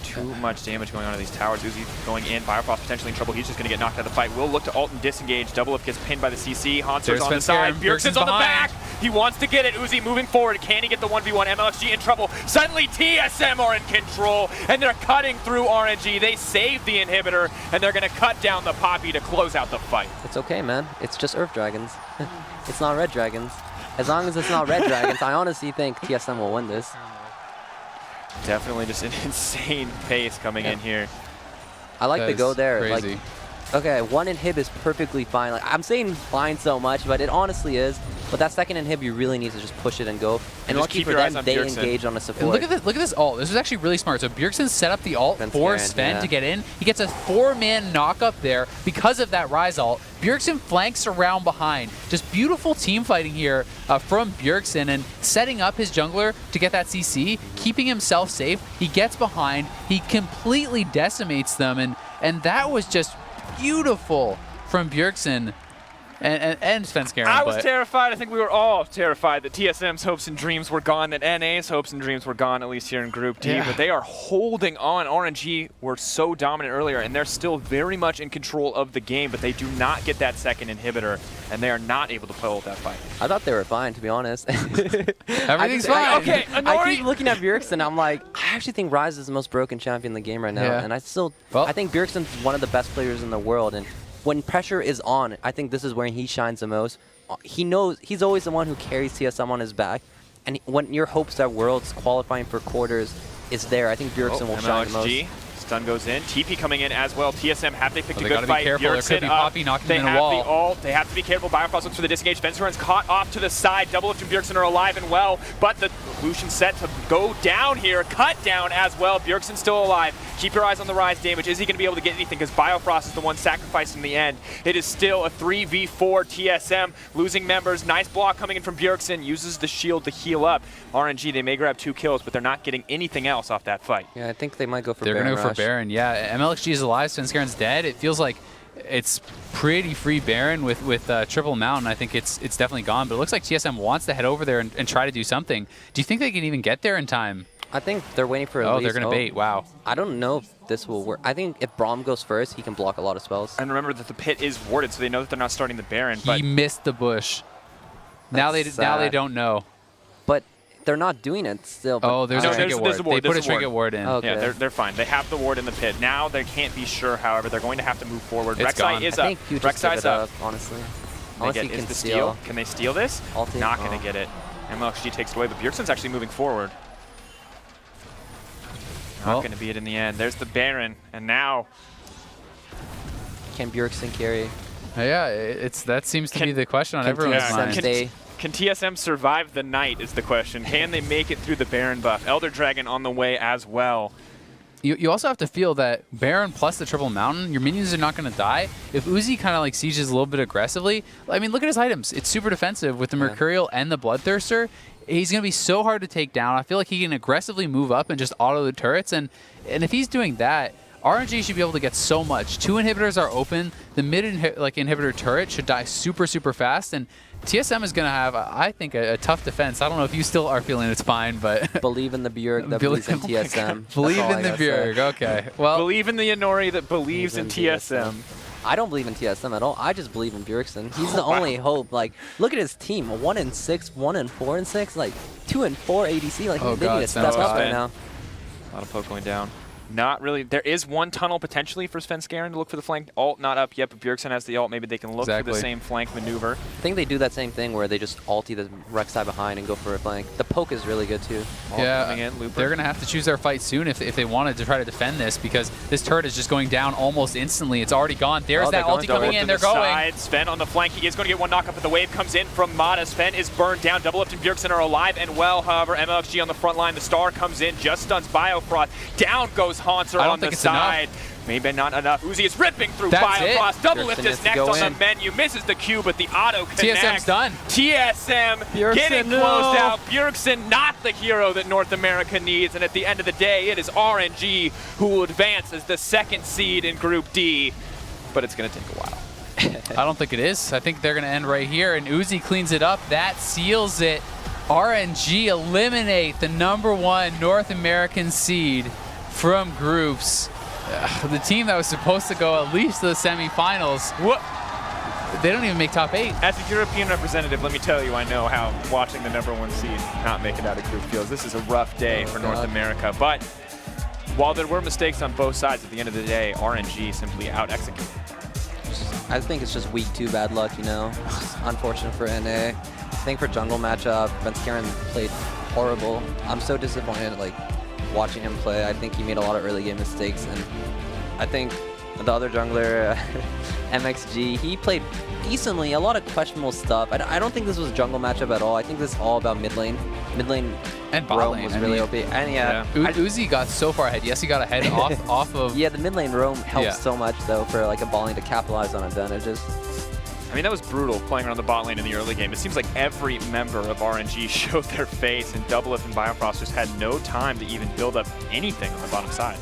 Too much damage going on in these towers. Uzi going in. Biofrost potentially in trouble. He's just going to get knocked out of the fight. Will look to ult and disengage. Doublelift gets pinned by the CC. Hanser's on the side. Bjergsen's on the back. He wants to get it. Uzi moving forward. Can he get the 1v1? mlxg in trouble. Suddenly TSM are in control, and they're cutting through RNG. They saved the inhibitor, and they're going to cut down the Poppy to close out the fight. It's okay, man. It's just Earth Dragons. It's not Red Dragons. As long as it's not Red Dragons, I honestly think TSM will win this. Definitely just an insane pace coming in here. I like to go there. Crazy. Like, okay, 1 inhib is perfectly fine. Like, I'm saying fine so much, but it honestly is. But that second inhib, you really need to just push it and go. And lucky for them, they engage on a support. And look at this ult. This is actually really smart. So Bjergsen set up the ult for Sven to get in. He gets a 4-man knock up there because of that Rise ult. Bjergsen flanks around behind. Just beautiful team fighting here from Bjergsen and setting up his jungler to get that CC, keeping himself safe. He gets behind. He completely decimates them. And that was just beautiful from Bjergsen. And Svenskeren. I was terrified. I think we were all terrified that TSM's hopes and dreams were gone, that NA's hopes and dreams were gone, at least here in Group D. But they are holding on. RNG were so dominant earlier, and they're still very much in control of the game, but they do not get that second inhibitor, and they are not able to pull that fight. I thought they were fine, to be honest. Everything's fine. Okay, I keep looking at Bjergsen. I'm like, I actually think Rise is the most broken champion in the game right now. And I think Bjergsen's one of the best players in the world. And when pressure is on, I think this is where he shines the most. He knows he's always the one who carries TSM on his back. And when your hopes at Worlds qualifying for quarters is there, I think Bjergsen will shine the most. Stun goes in. TP coming in as well. TSM, have they picked a good fight? Be careful. There could be Poppy knocking they him in have a wall. the ult. They have to be careful. Biofrost looks for the disengage. Svenskaren's caught off to the side. Doublelift and Bjergsen are alive and well, but the Lucian set to go down here. Cut down as well. Bjergsen's still alive. Keep your eyes on the Rise damage. Is he going to be able to get anything? Because Biofrost is the one sacrificed in the end. It is still a 3v4 TSM. Losing members. Nice block coming in from Bjergsen. Uses the shield to heal up. RNG, they may grab 2 kills, but they're not getting anything else off that fight. Yeah, I think they might go for They're Baron going to go Rush. for Baron, yeah. mlxg is alive, Svenskeren's dead. It feels like it's pretty free Baron with Triple Mountain. I think it's definitely gone. But it looks like TSM wants to head over there and try to do something. Do you think they can even get there in time? I think they're waiting for Oh, they're going to bait. Wow. I don't know if this will work. I think if Braum goes first, he can block a lot of spells. And remember that the pit is warded, so they know that they're not starting the Baron. But He missed the bush. Now they don't know. But they're not doing it still. Oh, there's No, a trinket there's a ward. ward, They put there's a a trinket ward in. Okay. yeah, they're fine. They have the ward in the pit. Now they can't be sure, however. They're going to have to move forward. It's gone. Rek'Sai is I up. think you just give Rek'Sai's it up. up, honestly. They Unless get, he is can the steal. Can they steal this? Ulti? Not going Oh. to get it. mlxg takes it away, but Bjergsen's actually moving forward. Not Well. going to be it in the end. There's the Baron, and now Can Bjergsen carry? Yeah, that seems to be the question on everyone's TSM mind. stay? can TSM survive the night is the question. Can they make it through the Baron buff? Elder Dragon on the way as well. You also have to feel that Baron plus the Triple Mountain, your minions are not going to die. If Uzi kind of like sieges a little bit aggressively, I mean, look at his items. It's super defensive with the Mercurial and the Bloodthirster. He's going to be so hard to take down. I feel like he can aggressively move up and just auto the turrets. And if he's doing that, RNG should be able to get so much. 2 inhibitors are open. The mid inhibitor turret should die super, super fast. And TSM is going to have, I think, a tough defense. I don't know if you still are feeling it's fine, but... Believe in the Bjerg that believes in Oh my TSM. God. Believe in the Bjerg. Okay. Well, Believe in the Inori that believes in TSM. I don't believe in TSM at all. I just believe in Bjergsen. He's the only hope. Like, look at his team. 1-6, 1-4-6, like 2-4 ADC. Like, Oh they God, need to step Svenskeren. up right now. A lot of poke going down. Not really. There is one tunnel potentially for Svenskeren to look for the flank. Ult not up yet, but Bjergsen has the ult. Maybe they can look for the same flank maneuver. I think they do that same thing where they just ulti the Rek'Sai behind and go for a flank. The poke is really good too. Ult coming in, Looper. they're going to have to choose their fight soon if they wanted to try to defend this, because this turret is just going down almost instantly. It's already gone. There's Oh, that they're ulti going coming Ult in. to They're the going. side. Sven on the flank. He is going to get one knock up, but the wave comes in from Mata. Sven is burned down. Double Lift and Bjergsen are alive and well. However, mlxg on the front line. The star comes in, just stuns Biofrost. Down goes Haunter I don't on think the it's side. enough. Maybe not enough. Uzi is ripping through That's Biofrost. it. Double Lift Bjergsen is gets to next go on in. the menu. Misses the Q, but the auto connects. TSM's done. TSM Bjergsen, getting no. closed out. Bjergsen not the hero that North America needs. And at the end of the day, it is RNG who will advance as the 2nd seed in Group D. But it's going to take a while. I don't think it is. I think they're going to end right here, and Uzi cleans it up. That seals it. RNG eliminate the #1 North American seed from groups. The team that was supposed to go at least to the semifinals, What? they don't even make top 8. As a European representative, let me tell you, I know how watching the #1 seed not make it out of group feels. This is a rough day for North America. But while there were mistakes on both sides, at the end of the day, RNG simply out-executed. I think it's just week 2 bad luck, you know. Unfortunate for NA. I think for jungle matchup, Svenskeren played horrible. I'm so disappointed, like, watching him play. I think he made a lot of early game mistakes, and I think the other jungler, mlxg, he played decently. A lot of questionable stuff. I don't think this was a jungle matchup at all. I think this is all about mid lane. Mid lane And bot roam lane, was I really mean, OP. And yeah, Uzi got so far ahead. Yes, he got ahead off of... yeah, the mid lane roam helps Yeah. so much though for like a ball lane to capitalize on advantages. I mean, that was brutal playing around the bot lane in the early game. It seems like every member of RNG showed their face, and Double Lift and Biofrost just had no time to even build up anything on the bottom side.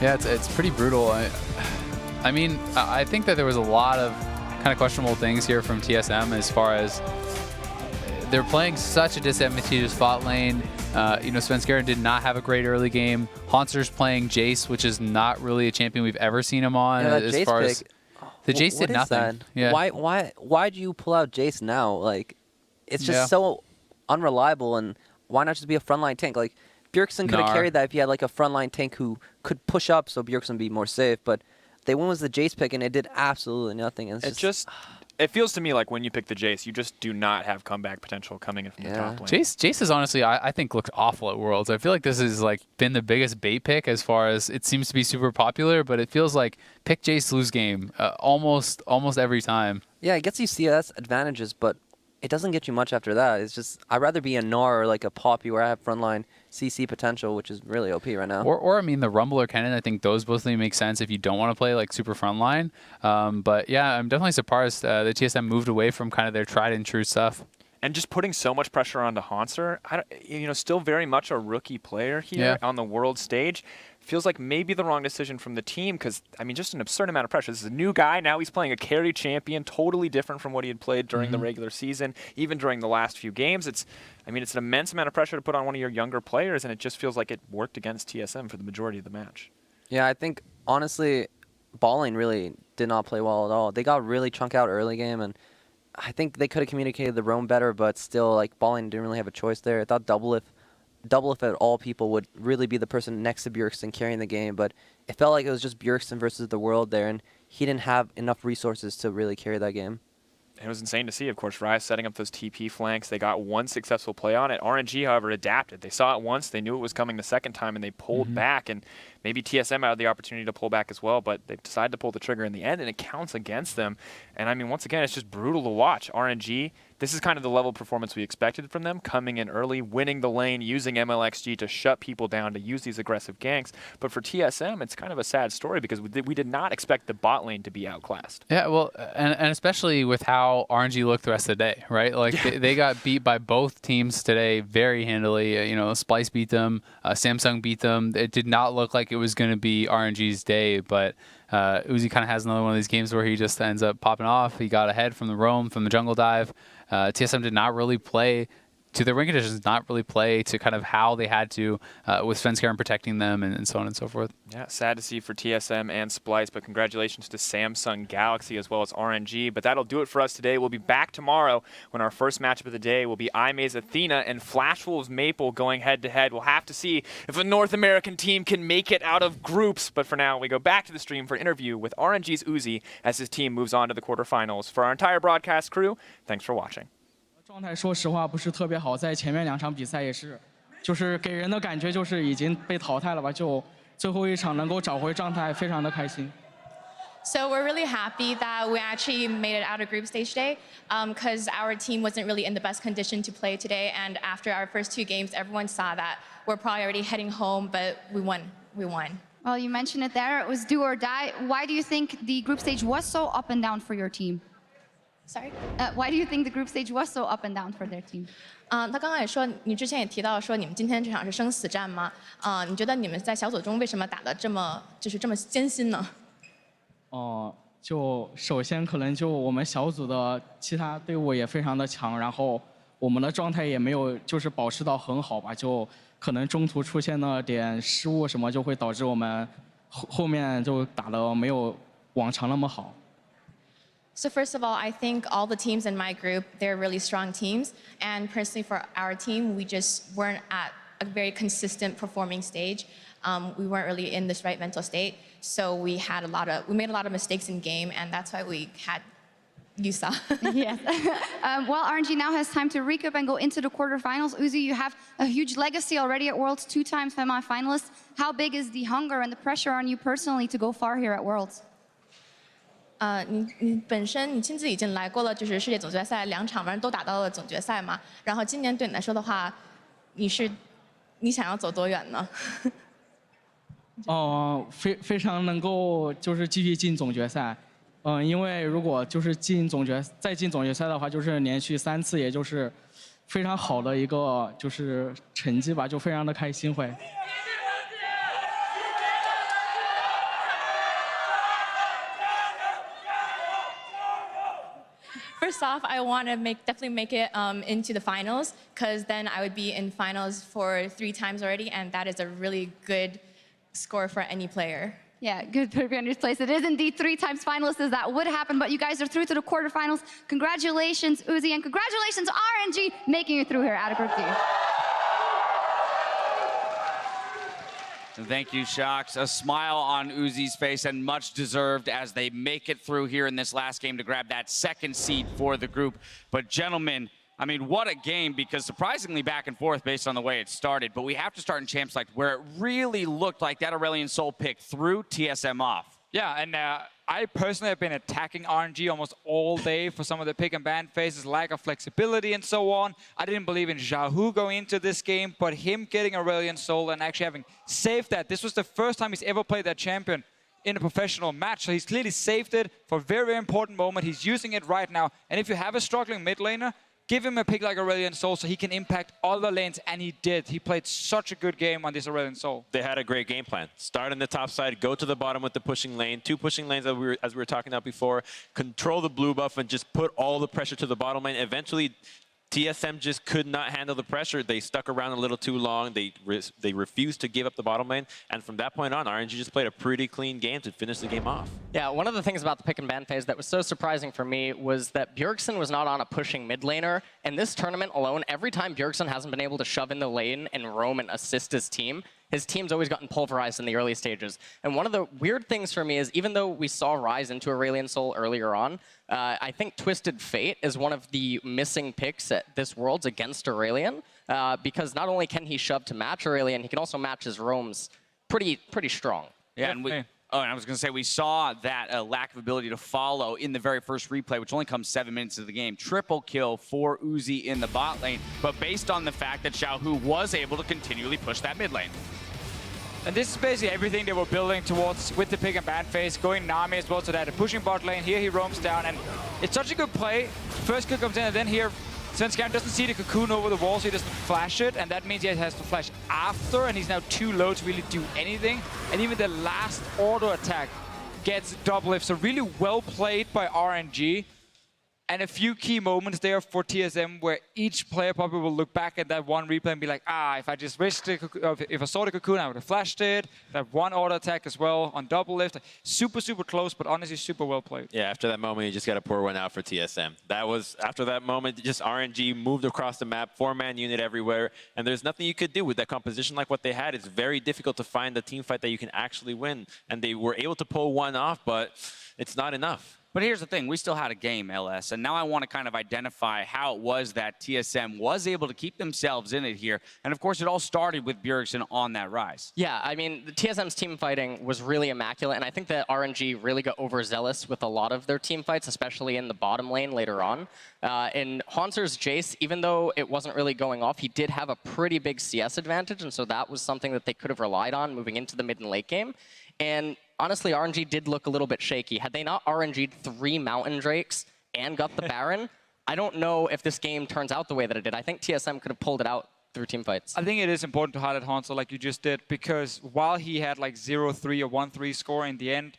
Yeah, it's pretty brutal. I mean, I think that there was a lot of kind of questionable things here from TSM as far as they're playing such a disadvantageous bot lane. You know, Svenskeren did not have a great early game. Haunter's playing Jace, which is not really a champion we've ever seen him on. Yeah, that as Jace far pick, as the Jace what did is nothing. that? Yeah. Why'd you pull out Jace now? Like, it's just Yeah. so unreliable, and why not just be a frontline tank? Like, Bjergsen could have Gnar. carried that if he had like a frontline tank who could push up, so Bjergsen would be more safe. But they went with the Jace pick, and it did absolutely nothing. And it's It feels to me like when you pick the Jace, you just do not have comeback potential coming in from the top lane. Jace is honestly, I think, looked awful at Worlds. I feel like this has like been the biggest bait pick as far as it seems to be super popular, but it feels like pick Jace, lose game almost every time. yeah, it gets you CS advantages, but it doesn't get you much after that. It's just I'd rather be a Gnar or like a Poppy where I have frontline CC potential, which is really OP right now. Or I mean, the Rumble or Kennen, I think those both make sense if you don't want to play like super frontline. But yeah, I'm definitely surprised that TSM moved away from kind of their tried and true stuff. And just putting so much pressure onto Hanser, still very much a rookie player here on the world stage. Feels like maybe the wrong decision from the team because, just an absurd amount of pressure. This is a new guy. Now he's playing a carry champion, totally different from what he had played during the regular season, even during the last few games. It's an immense amount of pressure to put on one of your younger players, and it just feels like it worked against TSM for the majority of the match. Yeah, I think, honestly, Balling really did not play well at all. They got really chunked out early game, and I think they could have communicated the roam better, but still, Balling didn't really have a choice there. I thought Double if at all people would really be the person next to Bjergsen carrying the game, but it felt like it was just Bjergsen versus the world there, and he didn't have enough resources to really carry that game. It was insane to see, of course, Rise setting up those TP flanks. They got one successful play on it. RNG, however, adapted. They saw it once, they knew it was coming the second time, and they pulled back. And maybe TSM had the opportunity to pull back as well, but they decided to pull the trigger in the end, and it counts against them. And once again, it's just brutal to watch. RNG, this is kind of the level of performance we expected from them, coming in early, winning the lane, using mlxg to shut people down, to use these aggressive ganks. But for TSM, it's kind of a sad story because we did not expect the bot lane to be outclassed. Yeah, well, and especially with how RNG looked the rest of the day, right? They got beat by both teams today very handily. Splice beat them, Samsung beat them. It did not look like it was going to be RNG's day, but Uzi kind of has another one of these games where he just ends up popping off. He got ahead from the roam, from the jungle dive. TSM did not really play to their win conditions, not really play to kind of how they had to with Svenskeren protecting them and so on and so forth. Yeah, sad to see for TSM and Splice, but congratulations to Samsung Galaxy as well as RNG. But that'll do it for us today. We'll be back tomorrow when our first matchup of the day will be iMaze Athena and Flash Wolves Maple going head-to-head. We'll have to see if a North American team can make it out of groups. But for now, we go back to the stream for an interview with RNG's Uzi as his team moves on to the quarterfinals. For our entire broadcast crew, thanks for watching. 状态说实话不是特别好，在前面2场比赛也是，就是给人的感觉就是已经被淘汰了吧，就最后一场能够找回状态，非常的开心。So we're really happy that we actually made it out of group stage today, because our team wasn't really in the best condition to play today, and after our first 2 games, everyone saw that we're probably already heading home, but we won. We won. Well, you mentioned it there. It was do or die. Why do you think the group stage was so up and down for your team? Sorry? Why do you think the group stage was so up and down for their team? 他刚刚也说，你之前也提到说你们今天这场是生死战吗？你觉得你们在小组中为什么打得这么艰辛呢？就首先可能就我们小组的其他队伍也非常的强，然后我们的状态也没有就是保持到很好吧，就可能中途出现了点失误什么，就会导致我们后面就打得没有往常那么好。 So first of all, I think all the teams in my group, they're really strong teams. And personally for our team, we just weren't at a very consistent performing stage. We weren't really in this right mental state. So we made a lot of mistakes in game, and that's why we had Yusa. Yes. Well, RNG now has time to recoup and go into the quarterfinals. Uzi, you have a huge legacy already at Worlds, 2-time semi-finalists. How big is the hunger and the pressure on you personally to go far here at Worlds? 你本身你亲自已经来过了，就是世界总决赛2场，反正都打到了总决赛嘛。然后今年对你来说的话，你想要走多远呢？非常能够就是继续进总决赛。因为如果就是再进总决赛的话，就是连续3次，也就是非常好的一个就是成绩吧，就非常的开心会。 First off, I want to definitely make it into the finals, because then I would be in finals for 3 times already, and that is a really good score for any player. Yeah, good for Brandy's place. It is indeed 3 times finalists. That would happen, but you guys are through to the quarterfinals. Congratulations, Uzi, and congratulations, RNG, making it through here out of Group D. Thank you, Shox. A smile on Uzi's face, and much deserved as they make it through here in this last game to grab that 2nd seed for the group. But gentlemen, I mean, what a game, because surprisingly back and forth based on the way it started. But we have to start in Champ Select, where it really looked like that Aurelion Sol pick threw TSM off. Yeah, and I personally have been attacking RNG almost all day for some of the pick and ban phases, lack of flexibility and so on. I didn't believe in Xiaohu going into this game, but him getting Aurelion Sol and actually having saved that. This was the first time he's ever played that champion in a professional match, so he's clearly saved it for a very important moment. He's using it right now, and if you have a struggling mid laner, give him a pick like Aurelion Sol so he can impact other lanes, and he did. He played such a good game on this Aurelion Sol. They had a great game plan. Start on the top side, go to the bottom with the pushing lane. 2 pushing lanes as we were talking about before. Control the blue buff and just put all the pressure to the bottom lane. Eventually, TSM just could not handle the pressure. They stuck around a little too long. They refused to give up the bottom lane. And from that point on, RNG just played a pretty clean game to finish the game off. Yeah, one of the things about the pick and ban phase that was so surprising for me was that Bjergsen was not on a pushing mid laner. And this tournament alone, every time Bjergsen hasn't been able to shove in the lane and roam and assist his team's always gotten pulverized in the early stages. And one of the weird things for me is, even though we saw Rise into Aurelion Sol earlier on, I think Twisted Fate is one of the missing picks at this Worlds against Aurelion, because not only can he shove to match Aurelion, he can also match his roams pretty strong. Yeah, and I was going to say, we saw that lack of ability to follow in the very first replay, which only comes 7 minutes into the game. Triple kill for Uzi in the bot lane, but based on the fact that Xiaohu was able to continually push that mid lane. And this is basically everything they were building towards with the pick and ban phase, going Nami as well to that. Pushing bot lane, here he roams down, and it's such a good play. First kill comes in, and then here, Svenskeren doesn't see the cocoon over the wall, so he doesn't flash it, and that means he has to flash after, and he's now too low to really do anything. And even the last auto attack gets double lift, so really well played by RNG. And a few key moments there for TSM where each player probably will look back at that one replay and be like, if I just risked it, if I saw the cocoon, I would have flashed it. That one auto attack as well on double lift. Super close, but honestly super well played. Yeah, after that moment, you just got to pour one out for TSM. After that moment, just RNG moved across the map, 4-man unit everywhere, and there's nothing you could do with that composition like what they had. It's very difficult to find a team fight that you can actually win, and they were able to pull one off, but it's not enough. But here's the thing, we still had a game, LS, and now I want to kind of identify how it was that TSM was able to keep themselves in it here. And of course, it all started with Bjergsen on that Rise. Yeah, I mean, the TSM's team fighting was really immaculate, and I think that RNG really got overzealous with a lot of their team fights, especially in the bottom lane later on. In Hauntzer's Jace, even though it wasn't really going off, he did have a pretty big CS advantage, and so that was something that they could have relied on moving into the mid and late game. And honestly, RNG did look a little bit shaky. Had they not RNG'd 3 Mountain Drakes and got the Baron, I don't know if this game turns out the way that it did. I think TSM could have pulled it out through team fights. I think it is important to highlight Haunzer like you just did, because while he had like 0-3 or 1-3 score in the end,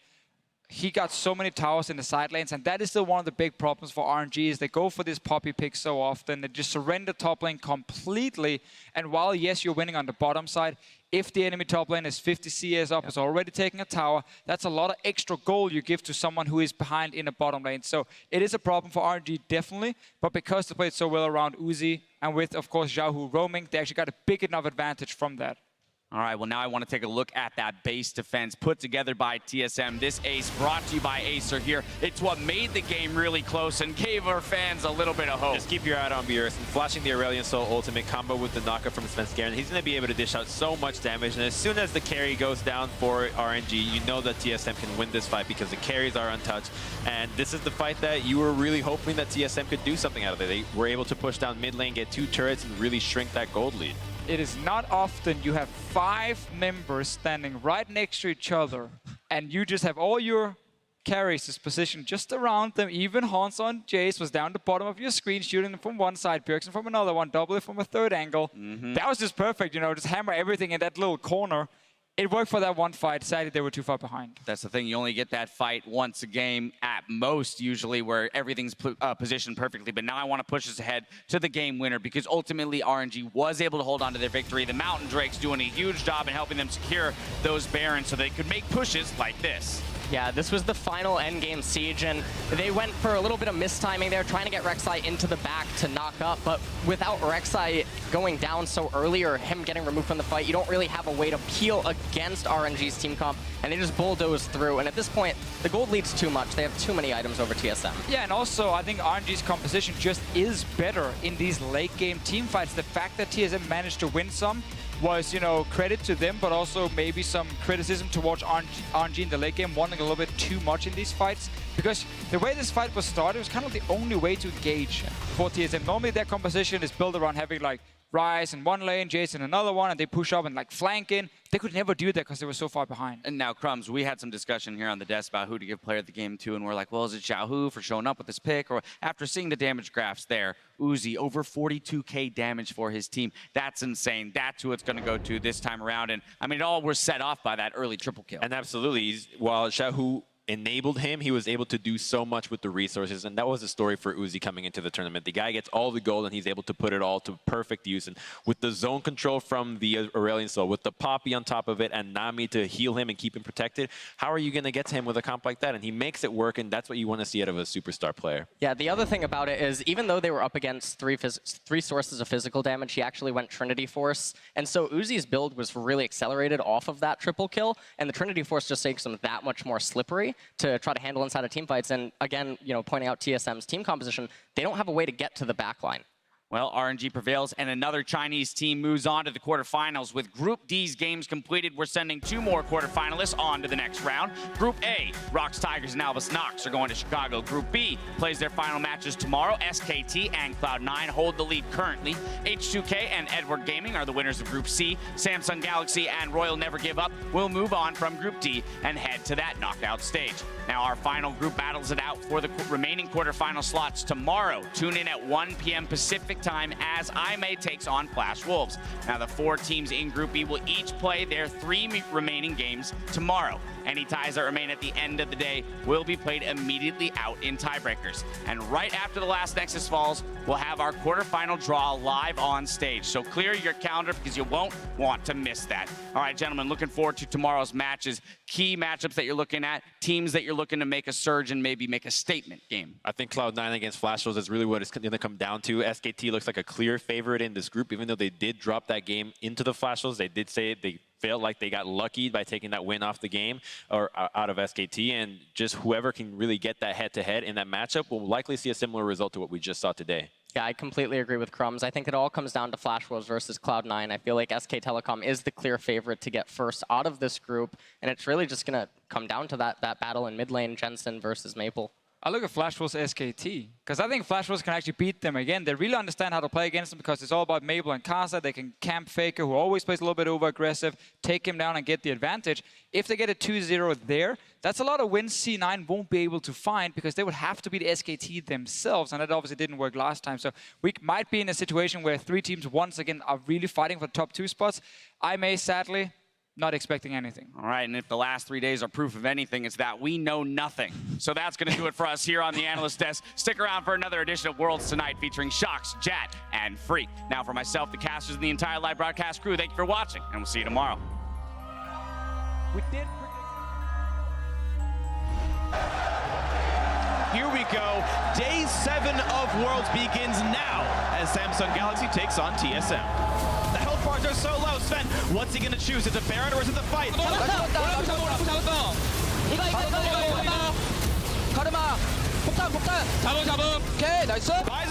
he got so many towers in the side lanes, and that is still one of the big problems for RNG, is they go for this poppy pick so often. They just surrender top lane completely, and while, yes, you're winning on the bottom side, if the enemy top lane is 50 CS up, is already taking a tower, that's a lot of extra gold you give to someone who is behind in the bottom lane. So it is a problem for RNG, definitely, but because they played so well around Uzi, and with, of course, Xiaohu roaming, they actually got a big enough advantage from that. All right, well, now I want to take a look at that base defense put together by TSM. This ace brought to you by Acer here. It's what made the game really close and gave our fans a little bit of hope. Just keep your eye on Bjergsen, flashing the Aurelion Sol ultimate combo with the knockup from Svenskeren. He's going to be able to dish out so much damage, and as soon as the carry goes down for RNG, you know that TSM can win this fight because the carries are untouched. And this is the fight that you were really hoping that TSM could do something out of it. They were able to push down mid lane, get 2 turrets, and really shrink that gold lead. It is not often you have 5 members standing right next to each other, and you just have all your carries positioned just around them. Even Hans on Jace was down the bottom of your screen, shooting them from one side, Bjergsen from another one, double it from a third angle. That was just perfect, you know, just hammer everything in that little corner. It worked for that one fight. Sadly, they were too far behind. That's the thing. You only get that fight once a game at most, usually, where everything's positioned perfectly. But now I want to push us ahead to the game winner, because ultimately RNG was able to hold on to their victory. The Mountain Drakes doing a huge job in helping them secure those Barons so they could make pushes like this. Yeah, this was the final endgame siege, and they went for a little bit of mistiming there, trying to get Rek'Sai into the back to knock up, but without Rek'Sai going down so early or him getting removed from the fight, you don't really have a way to peel against RNG's team comp, and they just bulldoze through, and at this point, the gold leads too much. They have too many items over TSM. Yeah, and also, I think RNG's composition just is better in these late-game team fights. The fact that TSM managed to win some was, you know, credit to them, but also maybe some criticism towards RNG in the late game, wanting a little bit too much in these fights. Because the way this fight was started was kind of the only way to engage for TSM. Normally their composition is built around having like Rise in one lane, Jace in another one, and they push up and like flank in. They could never do that because they were so far behind. And now, Crumbs, we had some discussion here on the desk about who to give player of the game to, and we're like, well, is it Xiaohu for showing up with this pick? Or after seeing the damage graphs there, Uzi, over 42k damage for his team. That's insane. That's who it's going to go to this time around. And, I mean, it all was set off by that early triple kill. And absolutely, while Xiaohu enabled him, he was able to do so much with the resources, and that was the story for Uzi coming into the tournament. The guy gets all the gold, and he's able to put it all to perfect use. And with the zone control from the Aurelion Soul, with the Poppy on top of it, and Nami to heal him and keep him protected, how are you going to get to him with a comp like that? And he makes it work, and that's what you want to see out of a superstar player. Yeah, the other thing about it is, even though they were up against three sources of physical damage, he actually went Trinity Force. And so Uzi's build was really accelerated off of that triple kill, and the Trinity Force just makes him that much more slippery to try to handle inside of team fights. And again, pointing out TSM's team composition, they don't have a way to get to the back line. Well, RNG prevails, and another Chinese team moves on to the quarterfinals. With Group D's games completed, we're sending 2 more quarterfinalists on to the next round. Group A, Rocks Tigers and Albus Nox are going to Chicago. Group B plays their final matches tomorrow. SKT and Cloud9 hold the lead currently. H2K and Edward Gaming are the winners of Group C. Samsung Galaxy and Royal Never Give Up will move on from Group D and head to that knockout stage. Now, our final group battles it out for the remaining quarterfinal slots tomorrow. Tune in at 1 p.m. Pacific time as IMA takes on Flash Wolves. Now, the 4 teams in Group B will each play their 3 remaining games tomorrow. Any ties that remain at the end of the day will be played immediately out in tiebreakers. And right after the last Nexus falls, we'll have our quarterfinal draw live on stage. So clear your calendar because you won't want to miss that. All right, gentlemen, looking forward to tomorrow's matches. Key matchups that you're looking at, teams that you're looking to make a surge and maybe make a statement game. I think Cloud9 against Flash Wolves is really what it's going to come down to. SKT looks like a clear favorite in this group, even though they did drop that game into the Flash Wolves. They did say they felt like they got lucky by taking that win off the game or out of SKT, and just whoever can really get that head-to-head in that matchup will likely see a similar result to what we just saw today. Yeah, I completely agree with Crumbs. I think it all comes down to Flash Wolves versus Cloud9. I feel like SK Telecom is the clear favorite to get first out of this group, and it's really just going to come down to that battle in mid lane, Jensen versus Maple. I look at Flash Wolves SKT, because I think Flash Wolves can actually beat them again. They really understand how to play against them because it's all about Mabel and Kasa. They can camp Faker, who always plays a little bit over-aggressive, take him down and get the advantage. If they get a 2-0 there, that's a lot of wins C9 won't be able to find because they would have to beat SKT themselves, and that obviously didn't work last time. So we might be in a situation where 3 teams once again are really fighting for the top 2 spots. I may, sadly, not expecting anything. All right, and if the last 3 days are proof of anything, it's that we know nothing. So that's going to do it for us here on the Analyst Desk. Stick around for another edition of Worlds Tonight featuring Shox, Jat, and Freak. Now for myself, the casters, and the entire live broadcast crew, thank you for watching, and we'll see you tomorrow. We did. Here we go. Day 7 of Worlds begins now as Samsung Galaxy takes on TSM. The health bars are so low. Sven, what's he going to choose? Is it Baron or is it the fight? Buys him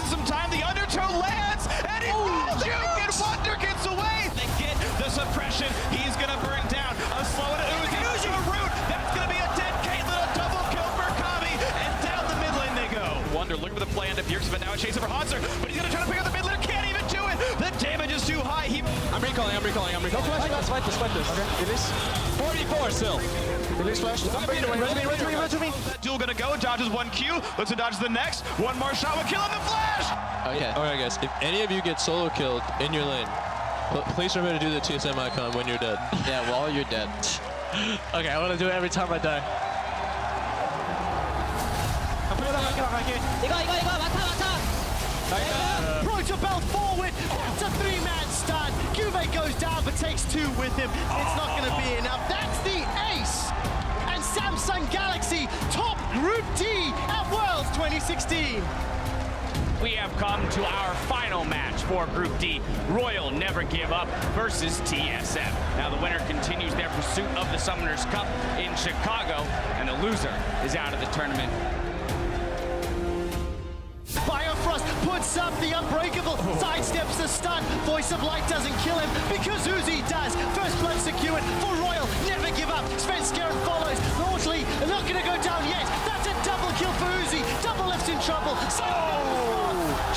some time. The undertow lands, and he falls. And Wonder gets away. They get the suppression. He's going to burn down. A slow to Uzi. A root. That's going to be a dead Caitlyn. A double kill for Kami. And down the mid lane they go. Wonder looking for the play into Pierce, but now a chase over Hanser. But he's going to try to pick up the mid lane. Can't even do it. The damage is too high. I'm recalling. No flash. Let's fight this. Okay. Release. 44 still. Release flash. Res to me. That duel gonna go. Dodges 1 Q. Looks to dodge the next. One more shot will kill him. The flash. Okay. All right, guys. If any of you get solo killed in your lane, please remember to do the TSM icon when you're dead. Yeah, well, you're dead. Okay, I want to do it every time I die. Protobelt forward. It's a 3-man stun. Juve goes down but takes 2 with him. It's not going to be enough. That's the ace. And Samsung Galaxy top Group D at Worlds 2016. We have come to our final match for Group D. Royal Never Give Up versus TSM. Now the winner continues their pursuit of the Summoners Cup in Chicago, and the loser is out of the tournament. Biofrost puts up the unbreakable, sidesteps the stun. Voice of Light doesn't kill him because Uzi does. First blood secured for Royal. Never give up. Svenskeren follows. Launchly not going to go down yet. That's a double kill for Uzi. Double F's in trouble.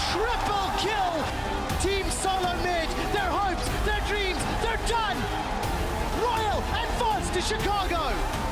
Triple kill. Team Solo mid done! Royal advance to Chicago!